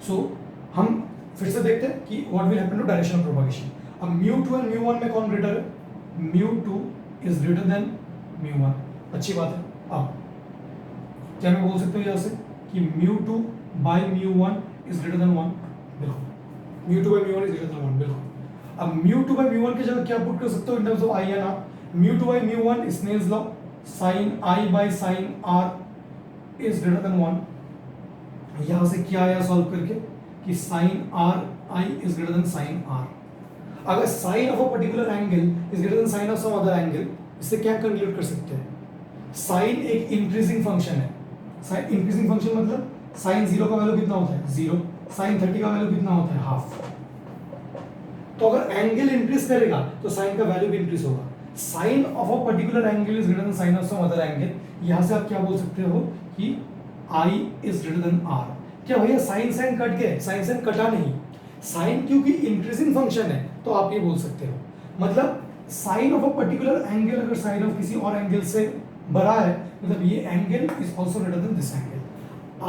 सो हम फिर से देखते हैं कि what will happen to direction of propagation. अब μ2 एंड μ1 में कौन ग्रेटर है? μ2 इज ग्रेटर देन μ1. अच्छी बात है. अब क्या मैं बोल सकता हूँ यहाँ से कि μ2 by μ1 is greater than 1? बिल्कुल. μ2 by μ1 is greater than 1. बिल्कुल. अब μ2 by μ1 की जगह क्या पुट कर सकते हो in terms of i and r? μ2 by μ1 is Snell's law. sin I by sin r is greater than 1. यहाँ से क्या आया सॉल्व करके कि sin r I is greater than sin r. अगर sin of a particular angle is greater than sin of some other angle, इससे क्या conclude कर सकते हैं? sin एक इंक्रीजिंग फंक्शन है. sin इंक्रीजिंग फंक्शन मतलब sin 0 का वैल्यू कितना होता है? 0. sin 30 का वैल्यू कितना होता है? हाफ. तो अगर एंगल इंक्रीज करेगा तो sin का वैल्यू भी इंक्रीज होगा. sin of a particular angle is greater than sin of some other angle. यहां से आप क्या बोल सकते हो कि I is greater than R. क्या भैया sin sin कट गए? sin sin कटा नहीं. sin क्योंकि इंक्रीजिंग फंक्शन है तो आप ये बोल सकते हो. मतलब sin of a particular angle अगर sin ऑफ किसी और एंगल से बड़ा है, मतलब ये angle is also greater than this angle.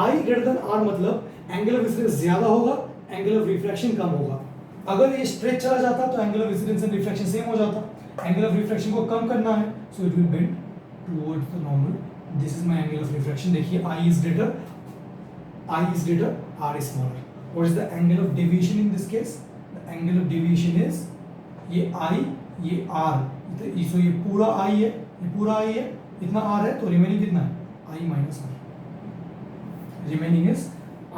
I greater than R मतलब एंगल ऑफ इंसिडेंस ज्यादा होगा, एंगल ऑफ रिफ्रैक्शन कम होगा. अगर ये स्ट्रेट चला जाता तो angle of incidence and refraction same हो जाता. एंगल ऑफ रिफ्रैक्शन को कम करना है, so it will bend towards the normal. This is my angle of refraction. देखिए I is greater, R is smaller. What is the angle of deviation in this case? The angle of deviation is ये I, ये R. तो ये पूरा I है, ये पूरा I है, इतना R है, तो रिमेनिंग कितना है? I minus R. Remaining is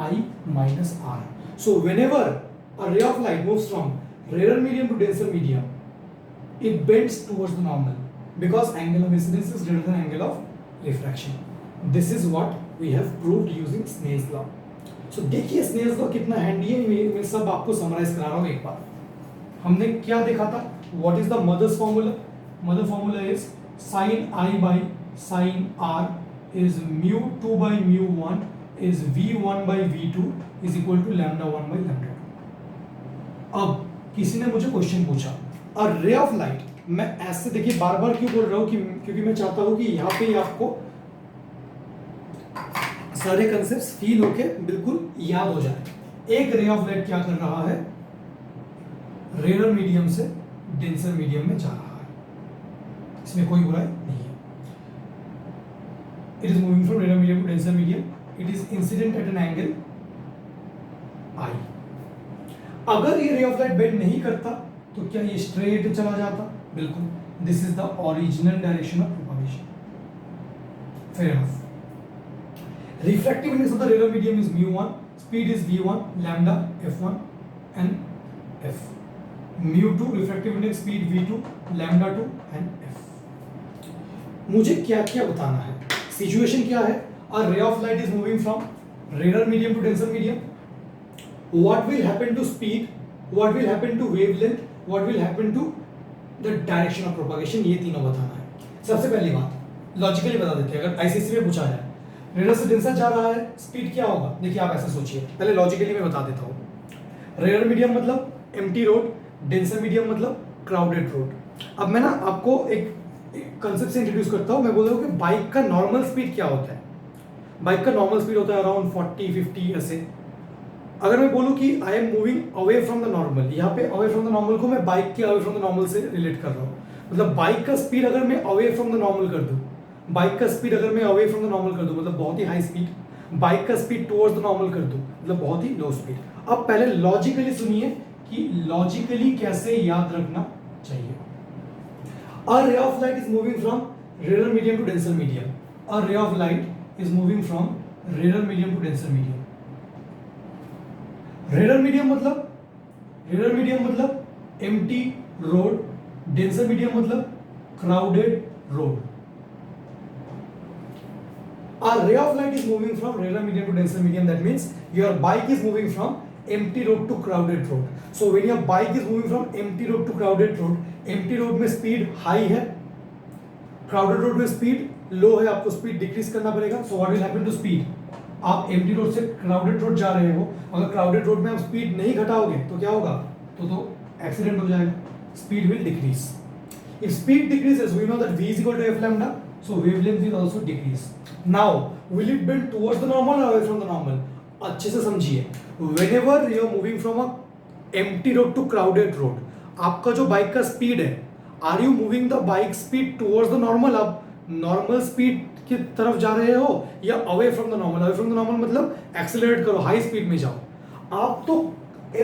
I minus R. So whenever a ray of light moves from rarer medium to denser medium, it bends towards the normal because angle of incidence is greater than angle of refraction. This is what we have proved using Snell's law. So देखिए Snell's law कितना handy है. मैं सब आपको summarise करा रहा हूँ एक बार. हमने क्या देखा था? What is the mother's formula? Mother formula is sin I by sin R is μ2 by μ1 is v1 by v2 is equal to lambda 1 by lambda 2. अब किसी ने मुझे क्वेश्चन पूछा, अ रे ऑफ लाइट, मैं ऐसे देखिए बार बार क्यों बोल रहा हूँ कि क्योंकि मैं चाहता हूँ कि यहाँ पे आपको सारे कंसेप्ट्स फील होके बिल्कुल याद हो जाए. एक रे ऑफ लाइट क्या कर रहा है? रेयर मीडियम से डेंसर मीडियम में जा रहा है. इसमें कोई बुराई नहीं है. It is moving from rare medium to denser medium. It is incident at an angle I. अगर ये रे ऑफ लाइट बेंड नहीं करता तो क्या ये स्ट्रेट चला जाता? बिल्कुल. This is the original direction of propagation. Fair enough. Refractive index of the rarer medium is mu1, speed is v1, lambda f1 and f. mu2 refractive index, speed v2, lambda 2 and f. मुझे क्या क्या बताना है? Situation क्या है? A ray of light is moving from rarer medium to denser medium. What will happen to speed? What will happen to wavelength? What will happen to the direction of propagation? ये तीनों बताना है. सबसे पहली बात logically बता देते हैं. अगर आईसीएससी में पूछा जाए रेयर से डेंसर जा रहा है, स्पीड क्या होगा? देखिए आप ऐसा सोचिए. पहले लॉजिकली मैं बता देता हूँ. रेयर मीडियम मतलब एम्प्टी रोड, डेंसर मीडियम मतलब क्राउडेड रोड. अब मैं ना आपको एक कंसेप्ट से इंट्रोड्यूस करता हूँ. मैं बोल रहा हूँ कि बाइक का नॉर्मल स्पीड क्या होता है. बाइक का नॉर्मल स्पीड होता है अराउंड 40-50 ऐसे. अगर मैं बोलूँ कि I am moving away from the normal, यहाँ पे अवे फ्रॉम द नॉर्मल को मैं बाइक के अवे फ्रॉम द नॉर्मल से रिलेट कर रहा हूँ. मतलब बाइक का स्पीड अगर मैं अवे फ्रॉम द नॉर्मल कर दूँ, बाइक का स्पीड अगर मैं अवे फ्रॉम द नॉर्मल कर दूं मतलब बहुत ही हाई स्पीड, बाइक का स्पीड टुवर्ड्स द नॉर्मल कर दूं मतलब बहुत ही लो स्पीड. अब पहले लॉजिकली सुनिए कि लॉजिकली कैसे याद रखना चाहिए. A ray of light is moving from rare medium to denser medium. A ray of light is moving from rare medium to denser medium. Rare medium मतलब एम्प्टी रोड, डेंसर मीडियम मतलब crowded road. A ray of light is moving from rarer medium to denser medium. That means your bike is moving from empty road to crowded road. So when your bike is moving from empty road to crowded road, empty road में speed high है, crowded road में speed low है, आपको speed decrease करना पड़ेगा. So what will happen to speed? आप empty road से crowded road जा रहे हो, अगर crowded road में आप speed नहीं घटाओगे तो क्या होगा? तो accident हो जाएगा. Speed will decrease. If speed decreases, we know that v is equal to f lambda, so wavelength will also decrease. Now, will it bend towards the normal or away from the normal? अच्छे से समझिए. Whenever you are moving from a empty road to crowded road, आपका जो bike का speed है, are you moving the bike speed towards the normal? आप normal speed की तरफ जा रहे हो या away from the normal? Away from the normal मतलब एक्सेलरेट करो, हाई स्पीड में जाओ. आप तो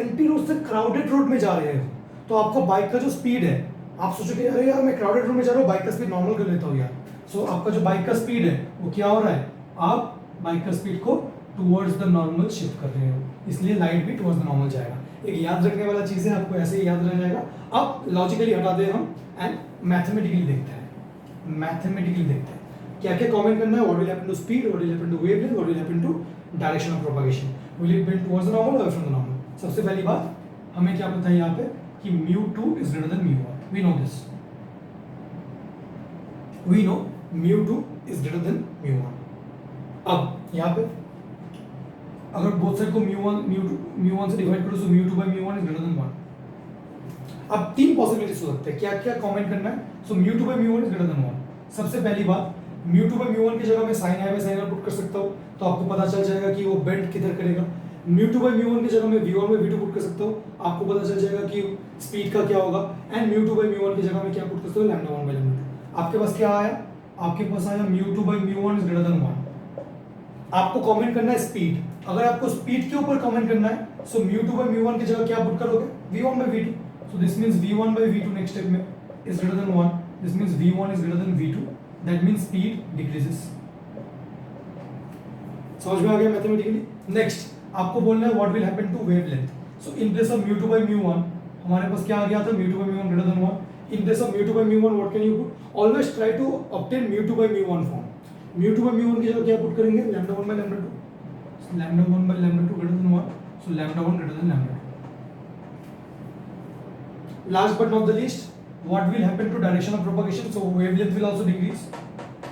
एम्प्टी रोड से क्राउडेड रोड में जा रहे हो, तो आपका बाइक का जो स्पीड है, आप सोचोगे अरे यार मैं क्राउडेड रोड में जा रहा हूँ, बाइक का स्पीड नॉर्मल कर लेता हूँ यार. सो आपका जो बाइक का स्पीड है वो क्या हो रहा है? आप बाइक का स्पीड को टुवर्ड्स द नॉर्मल शिफ्ट कर रहे हो, इसलिए लाइट भी टुवर्ड्स द नॉर्मल जाएगा. एक याद रखने वाला चीज़ है, आपको ऐसे ही याद रह जाएगा. अब लॉजिकली हटाते हैं हम एंड मैथमेटिकली देखते हैं. मैथमेटिकली देखते हैं क्या क्या कमेंट करना है. What will happen to speed, what will happen to wavelength, what will happen to direction of propagation, will it bend towards the normal और फ्रॉम द नॉर्मल. सबसे पहली बात हमें क्या पता है यहाँ पे कि mu2 is greater than mu1. We know this. We know mu2 is greater than mu1. अब यहाँ पे अगर बोथ साइड को mu1 से डिवाइड करो तो mu2 by mu1 is greater than 1. अब तीन पॉसिबिलिटीज हो सकते हैं. क्या क्या कमेंट करना है? सो mu2 by mu1 is greater than 1. सबसे पहली बात, mu2 by mu1 की जगह मैं sin i by sin r put कर सकता हूँ, तो आपको पता चल जाएगा कि वो बेंड किधर करेगा. mu2 by mu1 की जगह मैं v1 by v2 पुट कर सकता हूँ, आपको पता चल जाएगा कि स्पीड का क्या होगा. एंड mu2 by mu1 की जगह मैं क्या पुट कर सकता हूँ? lambda 1 by lambda 2. आपके पास क्या आया? आपके पास आया mu2 by mu1 is greater than 1. आपको कमेंट करना है स्पीड. अगर आपको स्पीड के ऊपर कमेंट करना है सो mu2 by mu1 की जगह क्या पुट करोगे? v1 by v2. So this means v1 by v2 next step में is greater than 1. This means v1 is greater than v2. That means speed decreases. समझ में आ गया मैथमेटिकली? नेक्स्ट आपको बोलना है what will happen to wavelength. So in place of mu2 by mu1 हमारे पास क्या आ गया था? mu2 by mu1 greater than 1. In place of mu2 by mu1, what can you put? Always try to obtain mu2 by mu1 form. mu2 by mu1 की जगह क्या put करेंगे? lambda 1 by lambda 2. So lambda 1 by lambda 2 greater than 1. So lambda 1 greater than lambda 2. Last but not the least, what will happen to direction of propagation? So wavelength will also decrease.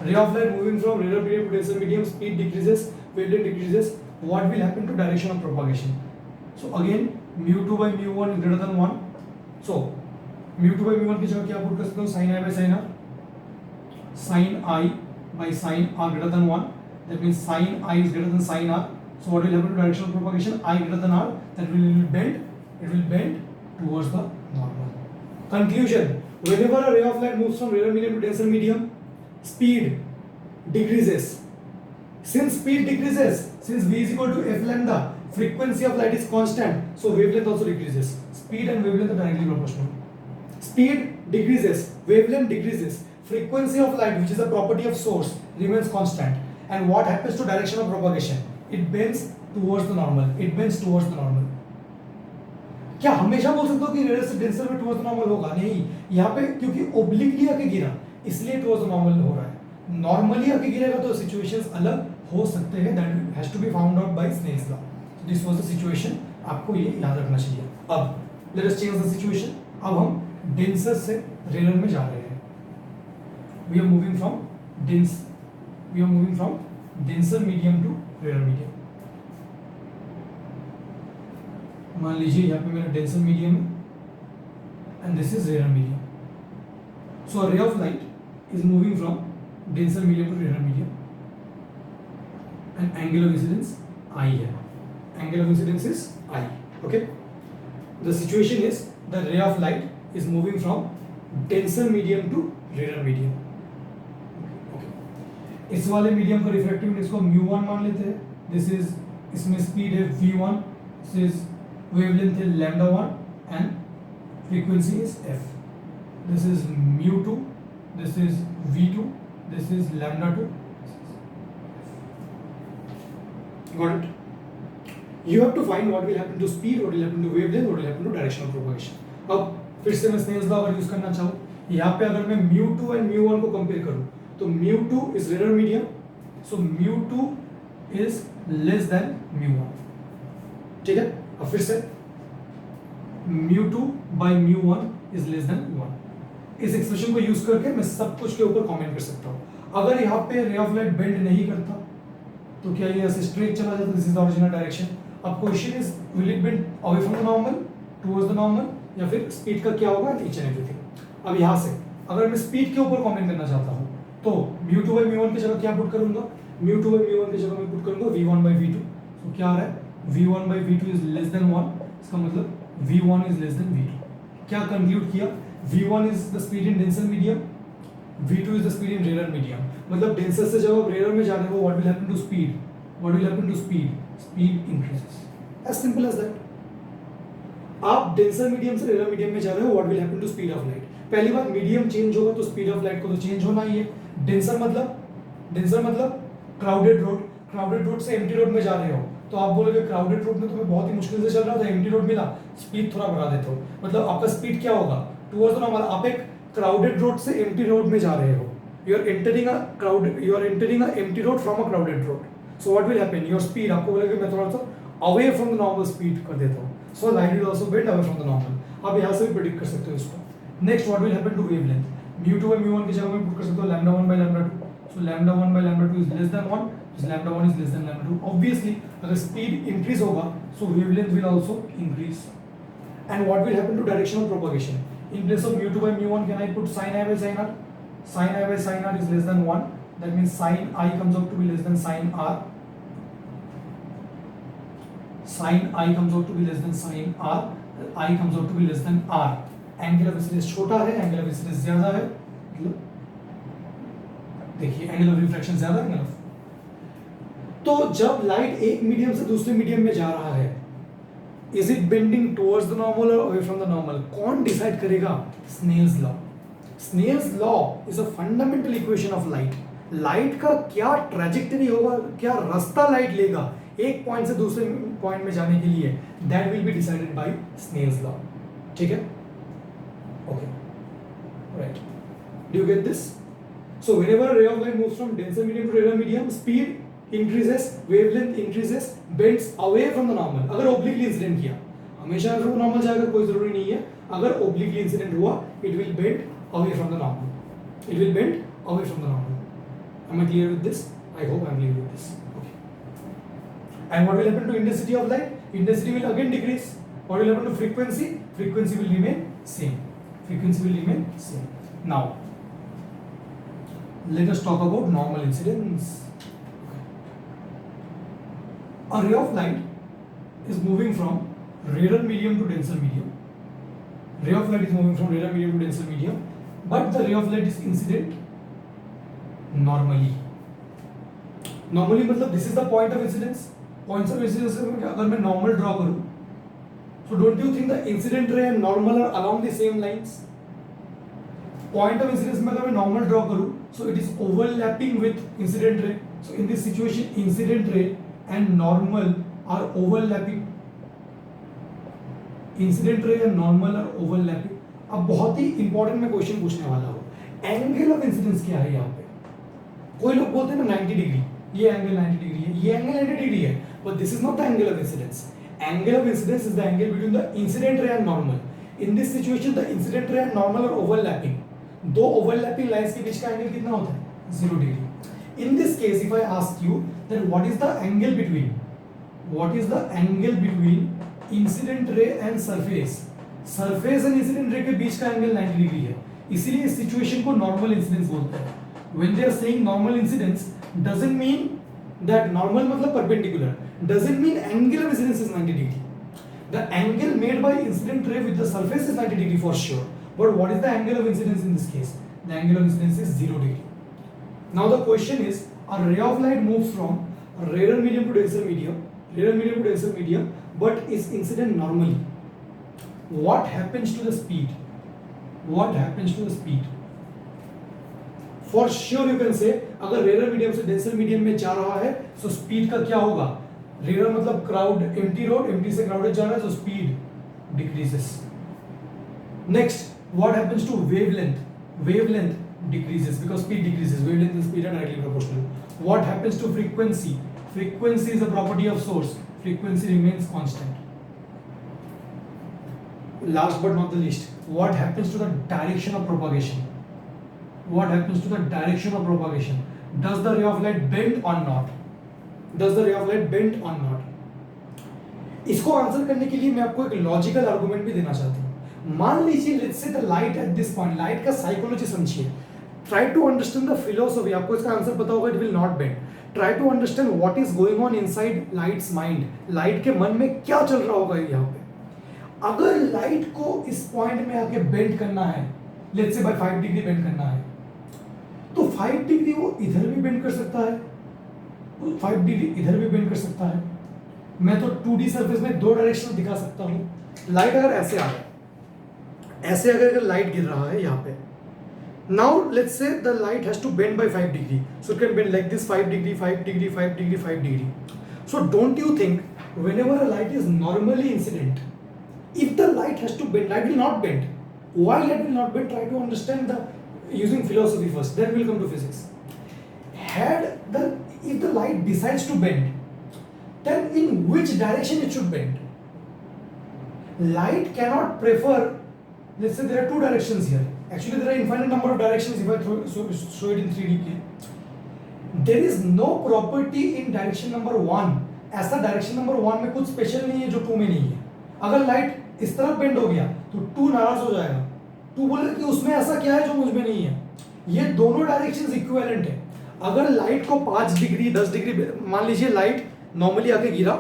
Ray of light moving from rarer medium to denser medium, speed decreases, wavelength decreases. What will happen to direction of propagation? So again, mu2 by mu1 is greater than 1. So mu2 by mu1 की जगह क्या put कर सकते हो? sin i by sin r. sin i by sin r greater than 1. That means sin i is greater than sin r. So what will happen to direction of propagation? I greater than r. That will bend. It will bend towards the normal. Conclusion: whenever a ray of light moves from rarer medium to denser medium, speed decreases. Since speed decreases, since v is equal to f lambda, frequency of light is constant. So wavelength also decreases. Speed and wavelength are directly proportional. Speed decreases, wavelength decreases, frequency of light, which is a property of source, remains constant. And what happens to direction of propagation? It bends towards the normal. It bends towards the normal. क्या हमेशा बोल सकते हो कि raider से denser में towards the normal होगा? नहीं, यहाँ पे क्योंकि ओब्लिकली आके गिरा इसलिए टुवर्ड्स द नॉर्मल हो रहा है. नॉर्मली आके गिरेगा तो सिचुएशंस अलग हो सकते हैं. That has to be found out by Snell's law. This was the situation. आपको ये याद रखना चाहिए. अब let us change the situation. अब हम डेंसर से रेयर में जा रहे हैं. We are moving from denser medium to rare medium. मान लीजिए यहाँ पे मेरा डेंसर मीडियम है and this is rare medium. So a ray of light is moving from denser medium to rare medium and angle of incidence I है. Angle of incidence is I. Okay, the situation is the ray of light is moving from denser medium to rarer medium. Okay. इस वाले medium का refractive index को mu1 मान लेते हैं. This is, इसमें speed है v1, दिस इज वेवलेंथ है lambda 1 and frequency is f. This is mu2, this is v2, this is lambda 2. Got it? You have to find what will happen to speed, what will happen to wavelength, what will happen to direction of propagation. अब फिर से मैं Snell's law अगर use करना चाहूँ, यहाँ पे अगर मैं mu2 एंड mu1 को कंपेयर करूँ तो mu2 is rare medium so mu2 is less than mu1. ठीक है, अब फिर से mu2 by mu1 is less then 1. इस एक्सप्रेशन को यूज करके मैं सब कुछ के ऊपर कमेंट कर सकता हूं. अगर यहाँ पे रे ऑफ लाइट बेंड नहीं करता तो क्या ये ऐसे स्ट्रेट चला जाता? This is the original direction. अब question is will it bend away from the normal towards the normal या फिर स्पीड का क्या होगा ईच एंड एवरीथिंग. अब यहाँ से अगर मैं स्पीड के ऊपर कमेंट करना चाहता हूँ तो mu2 by mu1 की जगह क्या पुट करूंगा? mu2 by mu1 की जगह मैं पुट करूंगा v1 by v2. तो क्या आ रहा है? v1 by v2 is less then 1. इसका मतलब v1 is less then v2. क्या कंक्लूड किया? v1 is the speed in denser medium, v2 is the speed in rare medium. मतलब डेंसर से जब आप रेयर में जा रहे हो what will happen to speed? What will happen to speed? Speed increases. As simple as that. आप denser medium से रेयर मीडियम में जा रहे हो what will happen to speed of light? पहली बात मीडियम चेंज होगा तो स्पीड ऑफ लाइट को तो चेंज होना ही है. डेंसर मतलब क्राउडेड रोड. क्राउडेड रोड से एम्प्टी रोड में जा रहे हो तो आप बोलोगे क्राउडेड रोड में तुम्हें बहुत ही मुश्किल से चल रहा था, एम्प्टी रोड मिला, स्पीड थोड़ा बढ़ा देते हो. मतलब आपका स्पीड क्या होगा? Towards the normal. आप एक क्राउडेड रोड से एम्प्टी रोड में जा रहे हो. You are entering a empty road from a crowded road. So what will happen? Your speed आपको बोलेगा मैं थोड़ा सा away from the normal speed कर देता हूँ. So light will also bend away from the normal. आप यहाँ से भी प्रेडिक्ट कर सकते हो इसको. Next what will happen to wavelength? mu2 by mu1 की जगह में पुट कर सकते हो lambda 1 by lambda 2. So lambda 1 by lambda 2 is less than 1. So lambda 1 is less than lambda 2. Obviously अगर speed increase होगा so wavelength will also increase. And what will happen to direction of propagation? In place of mu2 by mu1 can I put sin I by sin r? Sin I by sin r is less than 1. That means sin I comes out to be less than sin r. Sin I comes out to be less than sin r. I comes out to be less than r. Angle of incidence छोटा है, angle of incidence ज्यादा है. देखिए angle of refraction ज्यादा है. तो जब light एक मीडियम से दूसरे मीडियम में जा रहा है is it bending towards the normal और अवे फ्रॉम द नॉर्मल? कौन डिसाइड करेगा? Snell's law. Snell's law is a fundamental equation of light. Light का क्या ट्रैजेक्टरी होगा, क्या रास्ता लाइट लेगा एक पॉइंट से दूसरे पॉइंट में जाने के लिए, that will be decided by Snell's law. ठीक है, okay, right. Do you get this? So whenever a ray of light moves from denser medium to rarer medium, speed increases, wavelength increases, bends away from the normal. अगर obliquely incident किया हमेशा from the normal जाएगा, कोई जरूरी नहीं है. अगर obliquely incident हुआ it will bend away from the normal. It will bend away from the normal. Am I clear with this? I hope I am clear with this. Okay. And what will happen to intensity of light? Intensity will again decrease. What will happen to frequency? Frequency will remain same. Frequency will remain same. Now, let us talk about normal incidence. A ray of light is moving from rarer medium to denser medium. Ray of light is moving from rarer medium to denser medium, but the ray of light is incident normally. Normally मतलब this is the point of incidence. Points of incidence अगर मैं normal draw करूँ, so don't you think the incident ray and normal are along the same lines? Point of incidence में अगर मैं normal draw करूँ, so it is overlapping with incident ray. So in this situation, incident ray and normal are overlapping. Incident ray and normal are overlapping. अब बहुत ही important मैं question पूछने वाला हूँ. एंगल ऑफ इंसिडेंस क्या है यहाँ पे? कोई लोग बोलते हैं ना 90 डिग्री, ये एंगल 90 डिग्री है, ये एंगल 90 डिग्री है, but this is not the angle of incidence. Angle of incidence is the angle between the incident ray and normal. In this situation, the incident ray and normal are overlapping. दो overlapping lines के बीच का angle कितना होता है? 0 degree. In this case, if I ask you that what is the angle between incident ray and surface? Surface and incident ray के बीच का angle 90 degree है. इसीलिए इस सिचुएशन को नॉर्मल इंसिडेंस बोलते हैं. When they are saying normal incidence, doesn't mean that normal मतलब perpendicular, doesn't mean angle of incidence is 90 degree. The angle made by incident ray with the surface is 90 degree for sure. But what is the angle of incidence in this case? The angle of incidence is 0 degree. Now the question is, a ray of light moves from a rarer medium to denser medium, but is incident normally. What happens to the speed? For sure you can say, अगर rare medium से denser medium में जा रहा है, so speed का क्या होगा? Rare मतलब क्राउड, एम्प्टी रोड, एम्प्टी से क्राउडेड जा रहा है, so speed decreases. Next, what happens to wavelength? Wavelength decreases because speed decreases, wavelength and speed are directly proportional. What happens to frequency? Frequency is a property of source. Frequency remains constant. Last but not the least, what happens to the direction of propagation? What happens to the direction of propagation? Does the ray of light bend or not? Does the ray of light bend or not? इसको answer करने के लिए मैं आपको एक logical argument भी देना चाहता हूँ. मान लीजिए let's say the light at this point, light का साइकोलॉजी समझिए. Try to understand the philosophy. आपको इसका आंसर पता होगा, it will not bend. Try to understand what is going on inside light's mind. Light के मन में क्या चल रहा होगा यहाँ पे. अगर लाइट को इस पॉइंट में आके बेंड करना है, लेट्स से बाय 5 डिग्री बेंड करना है, तो 5 डिग्री वो इधर भी बेंड कर सकता है, 5 डिग्री इधर भी बेंड कर सकता है. मैं तो 2D सरफेस में दो डायरेक्शन दिखा सकता हूं. लाइट अगर ऐसे आ रहा है, ऐसे अगर लाइट गिर रहा है यहाँ पे, now let's say the light has to bend by 5 degree, so it can bend like this 5 degree 5 degree 5 degree 5 degree. So don't you think whenever a light is normally incident, if the light has to bend, light will not bend. Why light will not bend? Try to understand the using philosophy first, then we'll come to physics. If the light decides to bend, then in which direction it should bend? Light cannot prefer, let's say there are two directions here. Actually there are infinite number of directions if I show it in 3D plane. There is no property in direction number 1. ऐसा direction number 1 में कुछ special नहीं है जो 2 में नहीं है. अगर लाइट इस तरफ बेंड हो गया तो 2 नाराज हो जाएगा. 2 बोलेगा कि उसमें ऐसा क्या है जो मुझ में नहीं है. ये दोनों डायरेक्शंस इक्विवेलेंट है. अगर लाइट को 5 डिग्री 10 डिग्री, मान लीजिए लाइट नॉर्मली आके गिरा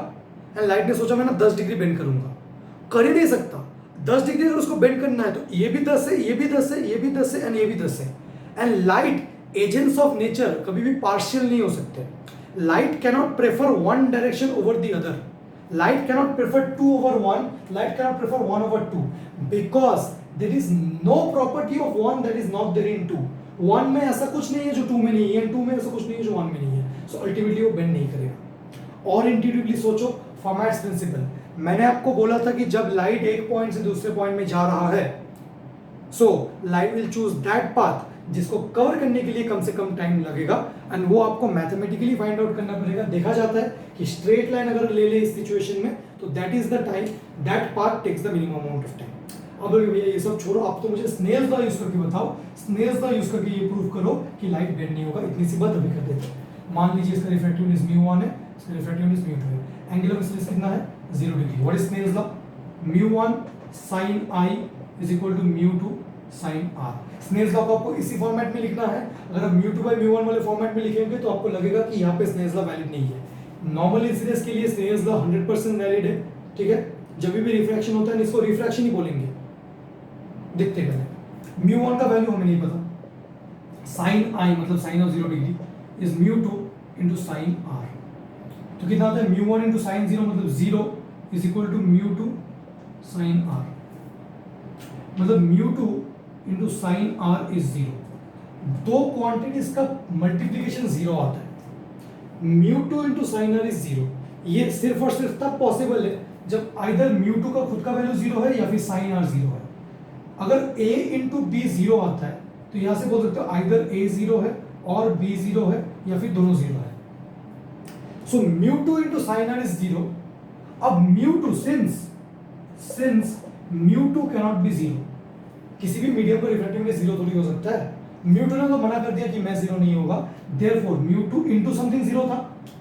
एंड लाइट ने सोचा मैं ना 10 डिग्री बेंड करूंगा, कर ही नहीं सकता. 10 डिग्री अगर उसको बेंड करना है तो ये भी 10 है, ये भी 10 है, ये भी 10 है एंड ये भी 10 है. And light agents of nature कभी भी पार्शियल नहीं हो सकते. Light cannot prefer one direction over the other. Light cannot prefer 2 over 1, light cannot prefer 1 over 2, because there is no property of 1 that is not there in 2. 1 में ऐसा कुछ नहीं है जो 2 में नहीं है, 2 में ऐसा कुछ नहीं है जो 1 में नहीं है. So ultimately वो बेंड नहीं करेगा. और इंट्यूटिवली सोचो, फर्मैट्स प्रिंसिपल. मैंने आपको बोला था कि जब लाइट एक पॉइंट से दूसरे पॉइंट में जा रहा है, so light will choose that path जिसको कवर करने के लिए कम से कम टाइम लगेगा, एंड वो आपको मैथमेटिकली फाइंड आउट करना पड़ेगा. देखा जाता है कि स्ट्रेट लाइन अगर ले ले इस सिचुएशन में तो that is the time, that path takes the minimum amount of time. अब भैया ये सब छोड़ो, आप तो मुझे स्नेल्स लॉ यूज करके बताओ. स्नेल्स लॉ यूज करके ये प्रूव करो कि लाइट बेंड नहीं होगा. इतनी सी बात अभी कर देते हैं. मान लीजिए इसका रिफ्रैक्टिवनेस μ1 है, इसका रिफ्रैक्टिवनेस μ2 है. एंगल ऑफ इंसिडेंस कितना है? 0 degree. What is Snell's law? μ1 sin I is equal to μ2 sin R. Snell's law को आपको इसी फॉर्मेट में लिखना है. अगर आप μ2 by μ1 वाले फॉर्मेट में लिखेंगे तो आपको लगेगा कि यहाँ पे स्नेल्स लॉ वैलिड नहीं है. नॉर्मल इंसिडेंस के लिए स्नेल्स लॉ 100% वैलिड है. ठीक है, जब भी रिफ्रैक्शन होता है इसको रिफ्रैक्शन ही बोलेंगे. देखते पहले μ1 का वैल्यू हमें नहीं पता. sin I मतलब sin of 0 degree is μ2 into sin R. तो कितना आता है? μ1 into sin 0 मतलब 0 is equal to μ2 sin R. मतलब μ2 into sin R is 0. दो क्वांटिटीज का मल्टीप्लिकेशन 0 आता है. μ2 into sin R is 0. ये सिर्फ और सिर्फ तब पॉसिबल है जब आइदर μ2 का खुद का वैल्यू 0 है या फिर sin R 0 है. अगर a into b 0 आता है तो यहां से बोल सकते हो आइदर a 0 है और b 0 है या फिर दोनों 0 है. सो μ2 into sin R is 0. अब μ2 since μ2 cannot be 0, किसी भी मीडियम पर रिफ्रैक्टिवनेस 0 थोड़ी हो सकता है. μ2 ने तो मना कर दिया कि मैं 0 नहीं होगा. देयरफॉर μ2 into समथिंग 0 था.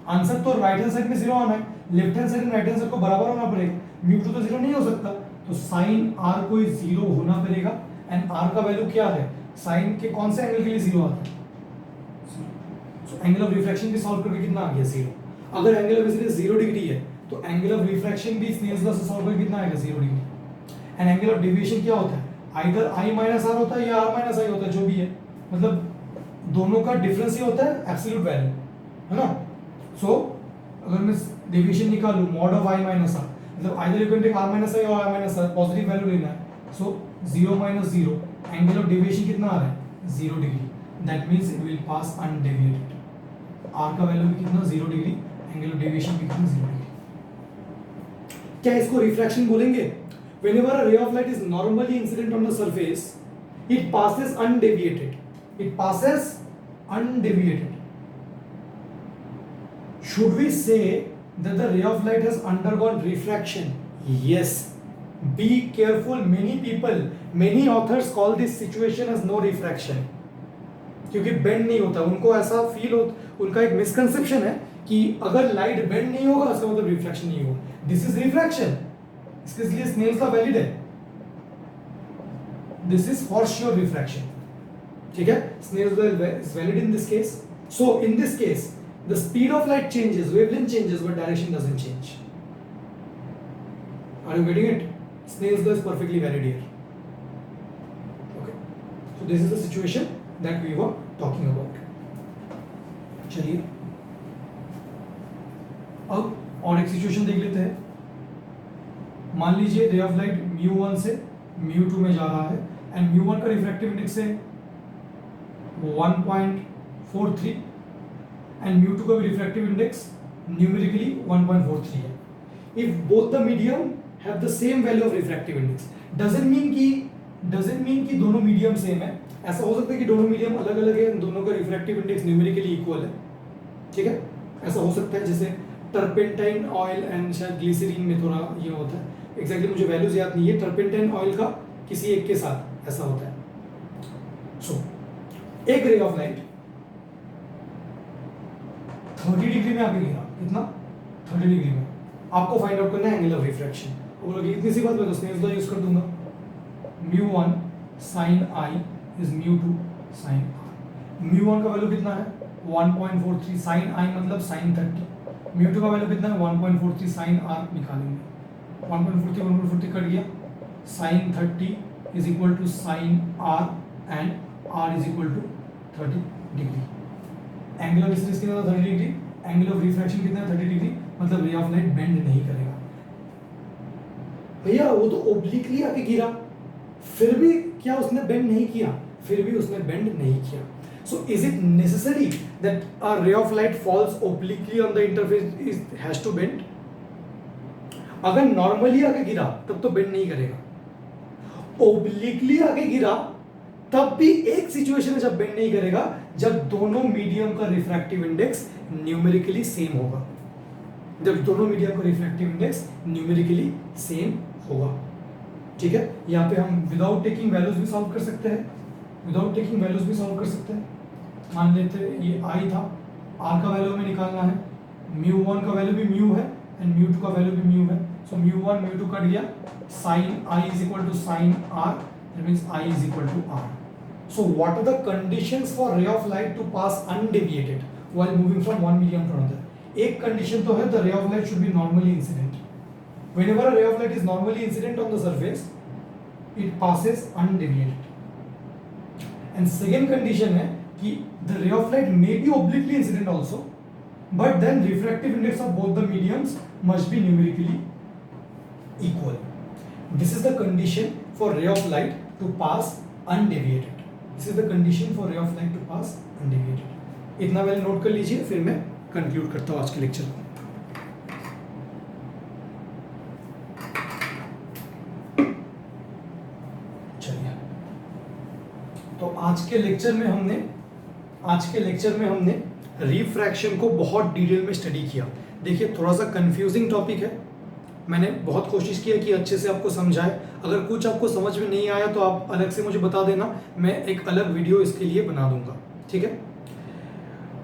आंसर तो राइट हैंड साइड में 0 आना है, left hand side and right hand side को बराबर होना पड़ेगा. μ2 तो 0 नहीं हो सकता, तो sin R को 0 होना पड़ेगा. एंड R का वैल्यू क्या है? sin के कौन से एंगल के लिए 0 आता है? सो एंगल ऑफ रिफ्रैक्शन भी सॉल्व करके कितना आ गया? 0. अगर एंगल ऑफ इंसिडेंस 0 डिग्री है तो एंगल ऑफ रिफ्रैक्शन भी स्नेल्स लॉ से सॉल्व करके कितना आएगा? 0 degree. And angle of deviation क्या होता है? आइदर I माइनस R होता है या R माइनस I होता है, जो भी है. मतलब दोनों का डिफरेंस ही होता है एब्सोल्यूट वैल्यू, है ना. सो अगर मैं डेविएशन निकालूं mod of I minus R, मतलब either you can take R minus I और I minus R, positive value लेना है. So 0 minus 0, angle of deviation कितना आ रहा है? 0 degree. That means it will pass undeviated. R का वैल्यू भी कितना? 0 डिग्री. एंगल ऑफ डेविएशन भी कितना? 0 डिग्री. क्या इसको रिफ्रैक्शन बोलेंगे? Whenever a ray of light is normally incident on the surface, it passes undeviated. it passes undeviated. Should we say that the ray of light has undergone refraction? Yes. Be careful. Many authors call this situation as no refraction, क्योंकि bend नहीं होता. उनको ऐसा feel हो, उनका एक misconception है कि अगर लाइट बेंड नहीं होगा उसका मतलब रिफ्रैक्शन नहीं होगा. This is refraction. इसके लिए स्नेल्स लॉ वैलिड है. This is for sure refraction. ठीक है, Snell's law is valid in this case. So in this case the speed of light changes, wavelength changes, but direction doesn't change. Are you getting it? Snell's law is perfectly valid here. Okay, so this is the situation that we were talking about. चलिए अब और एक situation देख लेते हैं. मान लीजिए रे ऑफ लाइट μ1 से μ2 में जा रहा है एंड μ1 का रिफ्रैक्टिव इंडेक्स है 1.43 and mu2 का भी refractive index numerically 1.43 है. If both the medium have the same value of refractive index, doesn't mean कि दोनों मीडियम सेम है. ऐसा हो सकता है कि दोनों मीडियम अलग अलग है, दोनों का रिफ्रैक्टिव इंडेक्स न्यूमेरिकली इक्वल है. ठीक है, ऐसा हो सकता है. जैसे टर्पेंटाइन ऑयल एंड शायद ग्लिसरीन में थोड़ा ये होता है. एग्जैक्टली मुझे वैल्यूज याद नहीं है. टर्पेंटाइन ऑयल का किसी एक के साथ ऐसा होता है. सो एक रे ऑफ लाइट 30 डिग्री में आगे गिरा. कितना? 30 डिग्री में. आपको फाइंड आउट करना है एंगल ऑफ रिफ्रैक्शन. बोलोगे इतनी सी बात मैं तो स्नेल्स लॉ यूज कर दूंगा. μ1 sin i is μ2 sin r. μ1 का वैल्यू कितना है? 1.43. sin i मतलब sin 30. μ2 का वैल्यू कितना है? 1.43 sin r निकालेंगे. 1.43 कट गया. sin 30 is equal to sin r and r is equal to 30 degree. Angle of incidence कितना था? 30 डिग्री. एंगल ऑफ रिफ्रैक्शन कितना है? 30 डिग्री. मतलब रे ऑफ लाइट बेंड नहीं करेगा. भैया वो तो ओब्लिकली आके गिरा, फिर भी क्या उसने बेंड नहीं किया? फिर भी उसने बेंड नहीं किया. So is it necessary that a ray of light falls obliquely on the interface has to bend? अगर नॉर्मली आके गिरा तब तो बेंड नहीं करेगा. ओब्लिकली आके गिरा तब भी एक सिचुएशन है जब बेंड नहीं करेगा, जब दोनों मीडियम का रिफ्रैक्टिव इंडेक्स न्यूमेरिकली सेम होगा. जब दोनों मीडियम का रिफ्रैक्टिव इंडेक्स न्यूमेरिकली सेम होगा. ठीक है, यहाँ पे हम विदाउट टेकिंग वैल्यूज भी सॉल्व कर सकते हैं. मान लेते हैं ये i था, r का वैल्यू हमें निकालना है. μ1 का वैल्यू भी म्यू है एंड μ2 का वैल्यू भी म्यू है. सो μ1 μ2 कट गया. sin i is equal to sin r. That means I is equal to r. So what are the conditions for ray of light to pass undeviated while moving from one medium to another? एक condition तो है, the ray of light should be normally incident. Whenever a ray of light is normally incident on the surface, it passes undeviated. And second condition है कि the ray of light may be obliquely incident also, but then refractive index of both the mediums must be numerically equal. This is the condition for ray of light to pass undeviated. This is the condition for ray of light to pass undeviated. इतना पहले note कर लीजिए, फिर मैं conclude करता हूँ आज के लेक्चर को. चलिए, तो आज के लेक्चर में हमने रिफ्रैक्शन को बहुत डिटेल में स्टडी किया. देखिए थोड़ा सा कंफ्यूजिंग टॉपिक है. मैंने बहुत कोशिश किया कि अच्छे से आपको समझाए. अगर कुछ आपको समझ में नहीं आया तो आप अलग से मुझे बता देना, मैं एक अलग वीडियो इसके लिए बना दूंगा. ठीक है,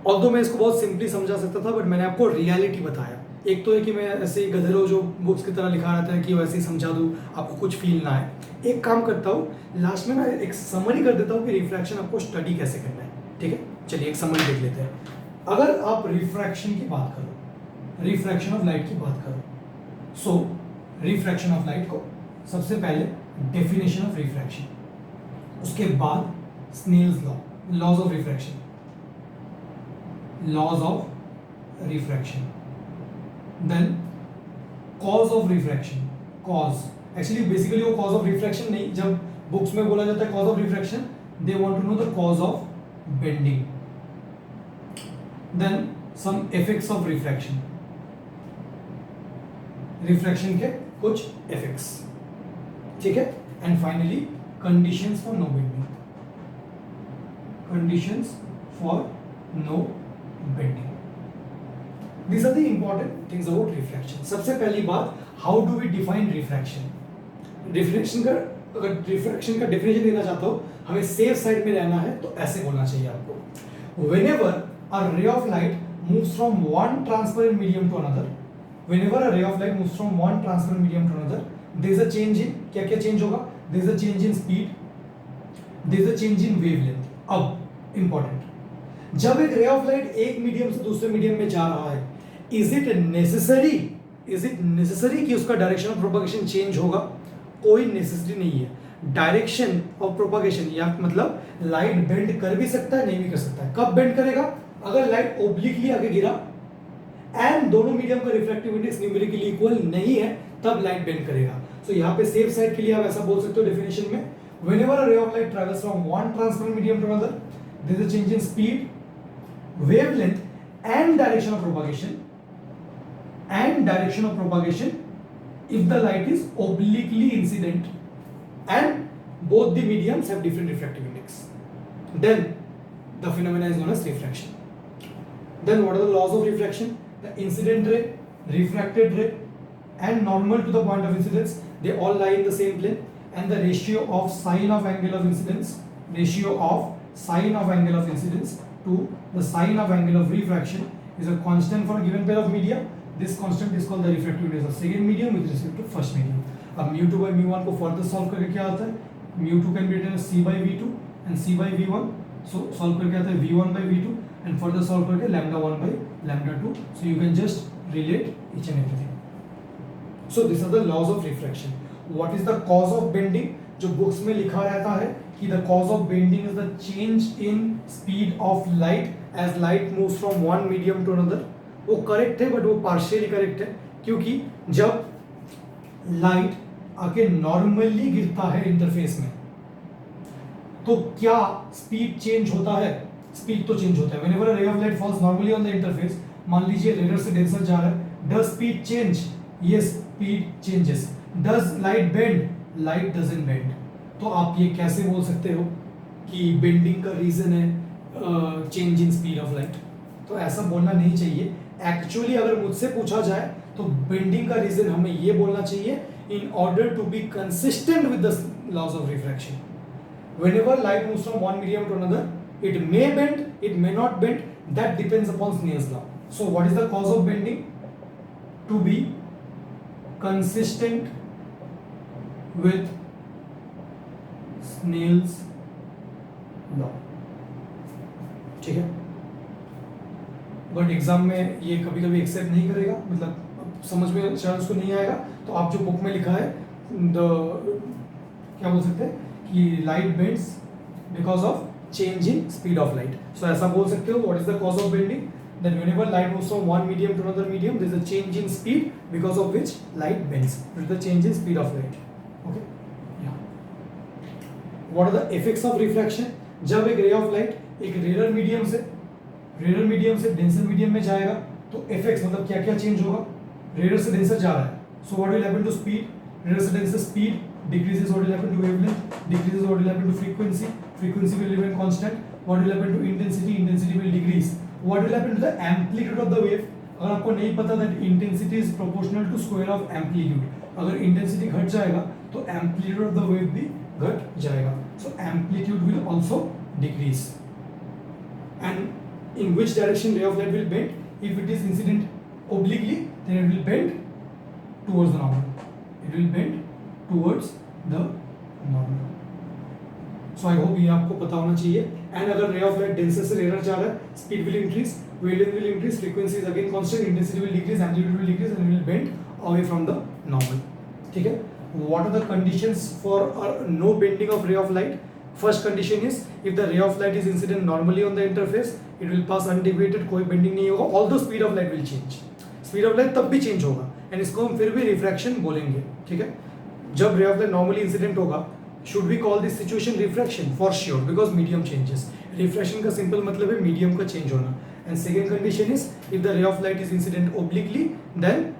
ऑल्दो मैं इसको बहुत सिंपली समझा सकता था, बट मैंने आपको रियलिटी बताया. एक तो है कि मैं ऐसे ही गधेड़ों जो बुक्स की तरह लिखा रहता है कि वैसे ही समझा दूँ, आपको कुछ फील ना आए. एक काम करता हूँ, लास्ट में मैं एक समरी कर देता हूँ कि रिफ्रैक्शन आपको स्टडी कैसे करना है. ठीक है, चलिए एक समरी देख लेते हैं. अगर आप रिफ्रैक्शन की बात करो, रिफ्रैक्शन ऑफ लाइट की बात करो, सो रिफ्रैक्शन ऑफ लाइट को सबसे पहले डेफिनेशन ऑफ रिफ्रैक्शन, उसके बाद Snell's law, laws of refraction, then cause of refraction. Cause actually basically वो कॉज ऑफ रिफ्रैक्शन नहीं, जब बुक्स में बोला जाता है cause of refraction, they want to know the cause of bending. Then some effects of refraction, refraction के कुछ effects. ठीक है, and finally conditions for no bending. conditions for no bending. These are the important things about refraction. सबसे पहली बात, how do we define refraction? Refraction का अगर refraction का definition देना चाहते हो, हमें safe side में रहना है तो ऐसे बोलना चाहिए आपको. Whenever a ray of light moves from one transparent medium to another, whenever a ray of light moves from one transparent medium to another, there is a change in, क्या क्या change होगा? There is a change in speed, there is a change in wavelength. अब important, जब एक ray of light एक medium से दूसरे medium में जा रहा है, इज इट नेसेसरी कि उसका डायरेक्शन ऑफ प्रोपगेशन चेंज होगा? कोई नेसेसरी नहीं है. डायरेक्शन ऑफ प्रोपगेशन या मतलब लाइट बेंड कर भी सकता है, नहीं भी कर सकता है. कब बेंड करेगा? अगर लाइट ओब्लिकली आगे गिरा एंड दोनों मीडियम का रिफ्रैक्टिव इंडेक्स न्यूमेरिकली इक्वल नहीं है, तब लाइट बेंड करेगा. सो यहाँ पे सेफ साइड के लिए आप ऐसा बोल सकते हो डेफिनेशन में, whenever a ray of light travels from one transparent medium to another, there is a change in speed, wavelength and direction of propagation. And direction of propagation if the light is obliquely incident and both the mediums have different refractive index, then the phenomena is known as refraction. Then what are the laws of refraction? The incident ray, refracted ray and normal to the point of incidence, they all lie in the same plane, and the ratio of sine of angle of incidence to the sine of angle of refraction is a constant for a given pair of media. This constant is called the refractive index of second medium with respect to first medium. अब mu2 by mu1 को further solve करके क्या आता है? mu2 can be written as c by v2 and c by v1. So solve करके आता है v1 by v2 and further solve करके lambda 1 by lambda 2. So you can just relate each and everything. So these are the laws of refraction. What is the cause of bending? जो books में लिखा रहता है कि the cause of bending is the change in speed of light as light moves from one medium to another. वो correct है, but वो partially correct है, क्योंकि जब लाइट आके नॉर्मली गिरता है इंटरफेस में, तो क्या स्पीड चेंज होता है? स्पीड तो चेंज होता है. Whenever a ray of light false normally on the interface, मान लीजिए रेडर से डेंसर जा रहा है, does speed change? Yes, speed changes. Does light bend? Light doesn't bend. तो आप ये कैसे बोल सकते हो कि बेंडिंग का रीजन है change in speed of light? तो ऐसा बोलना नहीं चाहिए. एक्चुअली अगर मुझसे पूछा जाए तो बेंडिंग का रीजन हमें ये बोलना चाहिए, in order to be consistent with the laws of refraction. Whenever light moves from one medium to another, it may bend, it may not bend, that depends upon Snell's law. So what is the cause of bending? To be consistent with Snell's law. ठीक है, but exam में ये कभी कभी accept नहीं करेगा, मतलब समझ में शायद उसको नहीं आएगा, तो आप जो बुक में लिखा है क्या बोल सकते हैं कि light bends because of change in speed of light. So ऐसा बोल सकते हो, what is the cause of bending? Then whenever light moves from one medium to another medium, there is a change in speed because of which light bends. This is the change in speed of light. Okay? Yeah. What are the effects of refraction? जब एक ray of light एक rarer medium से denser medium में जाएगा, तो effects मतलब क्या क्या change होगा? rarer से denser जा रहा है, so what will happen to speed? rarer से denser speed decreases. What will happen to wavelength? Decreases. What will happen to frequency? Frequency will remain constant. What will happen to intensity? Intensity will decrease. What will happen to the amplitude of the wave? अगर आपको नहीं पता that intensity is proportional to square of amplitude, अगर intensity घट जाएगा तो amplitude of the wave भी घट जाएगा. So amplitude will also decrease. And in which direction ray of light will bend? If it is incident obliquely, then it will bend towards the normal. It will bend towards the normal. So I hope ये आपको पता होना चाहिए. And अगर ray of light denser से rarer जा रहा है, speed will increase, wavelength will increase, frequency is again constant, intensity will decrease, amplitude will decrease, and it will bend away from the normal. ठीक है? What are the conditions for no bending of ray of light? First condition is if the ray of light is incident normally on the interface, it will pass undeviated, कोई bending नहीं होगा. Although speed of light will change. Speed of light तब भी change होगा, and इसको हम फिर भी refraction बोलेंगे. ठीक है? जब ray of light normally incident होगा, should we call this situation refraction? For sure, because medium changes. Refraction का simple मतलब है medium का change होना. And second condition is if the ray of light is incident obliquely, then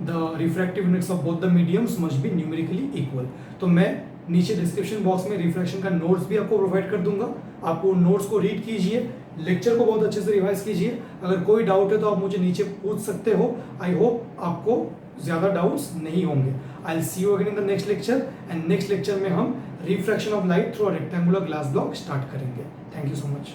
the refractive index of both the mediums must be numerically equal. तो मैं नीचे description box में refraction का नोट्स भी आपको प्रोवाइड कर दूंगा। आप वो नोट्स को रीड कीजिए, लेक्चर को बहुत अच्छे से रिवाइज कीजिए। अगर कोई डाउट है तो आप मुझे नीचे पूछ सकते हो। आई होप आपको ज़्यादा डाउट्स नहीं होंगे। I will see you again in the next lecture, and next lecture में हम refraction of light through a rectangular glass block start करेंगे। Thank you so much.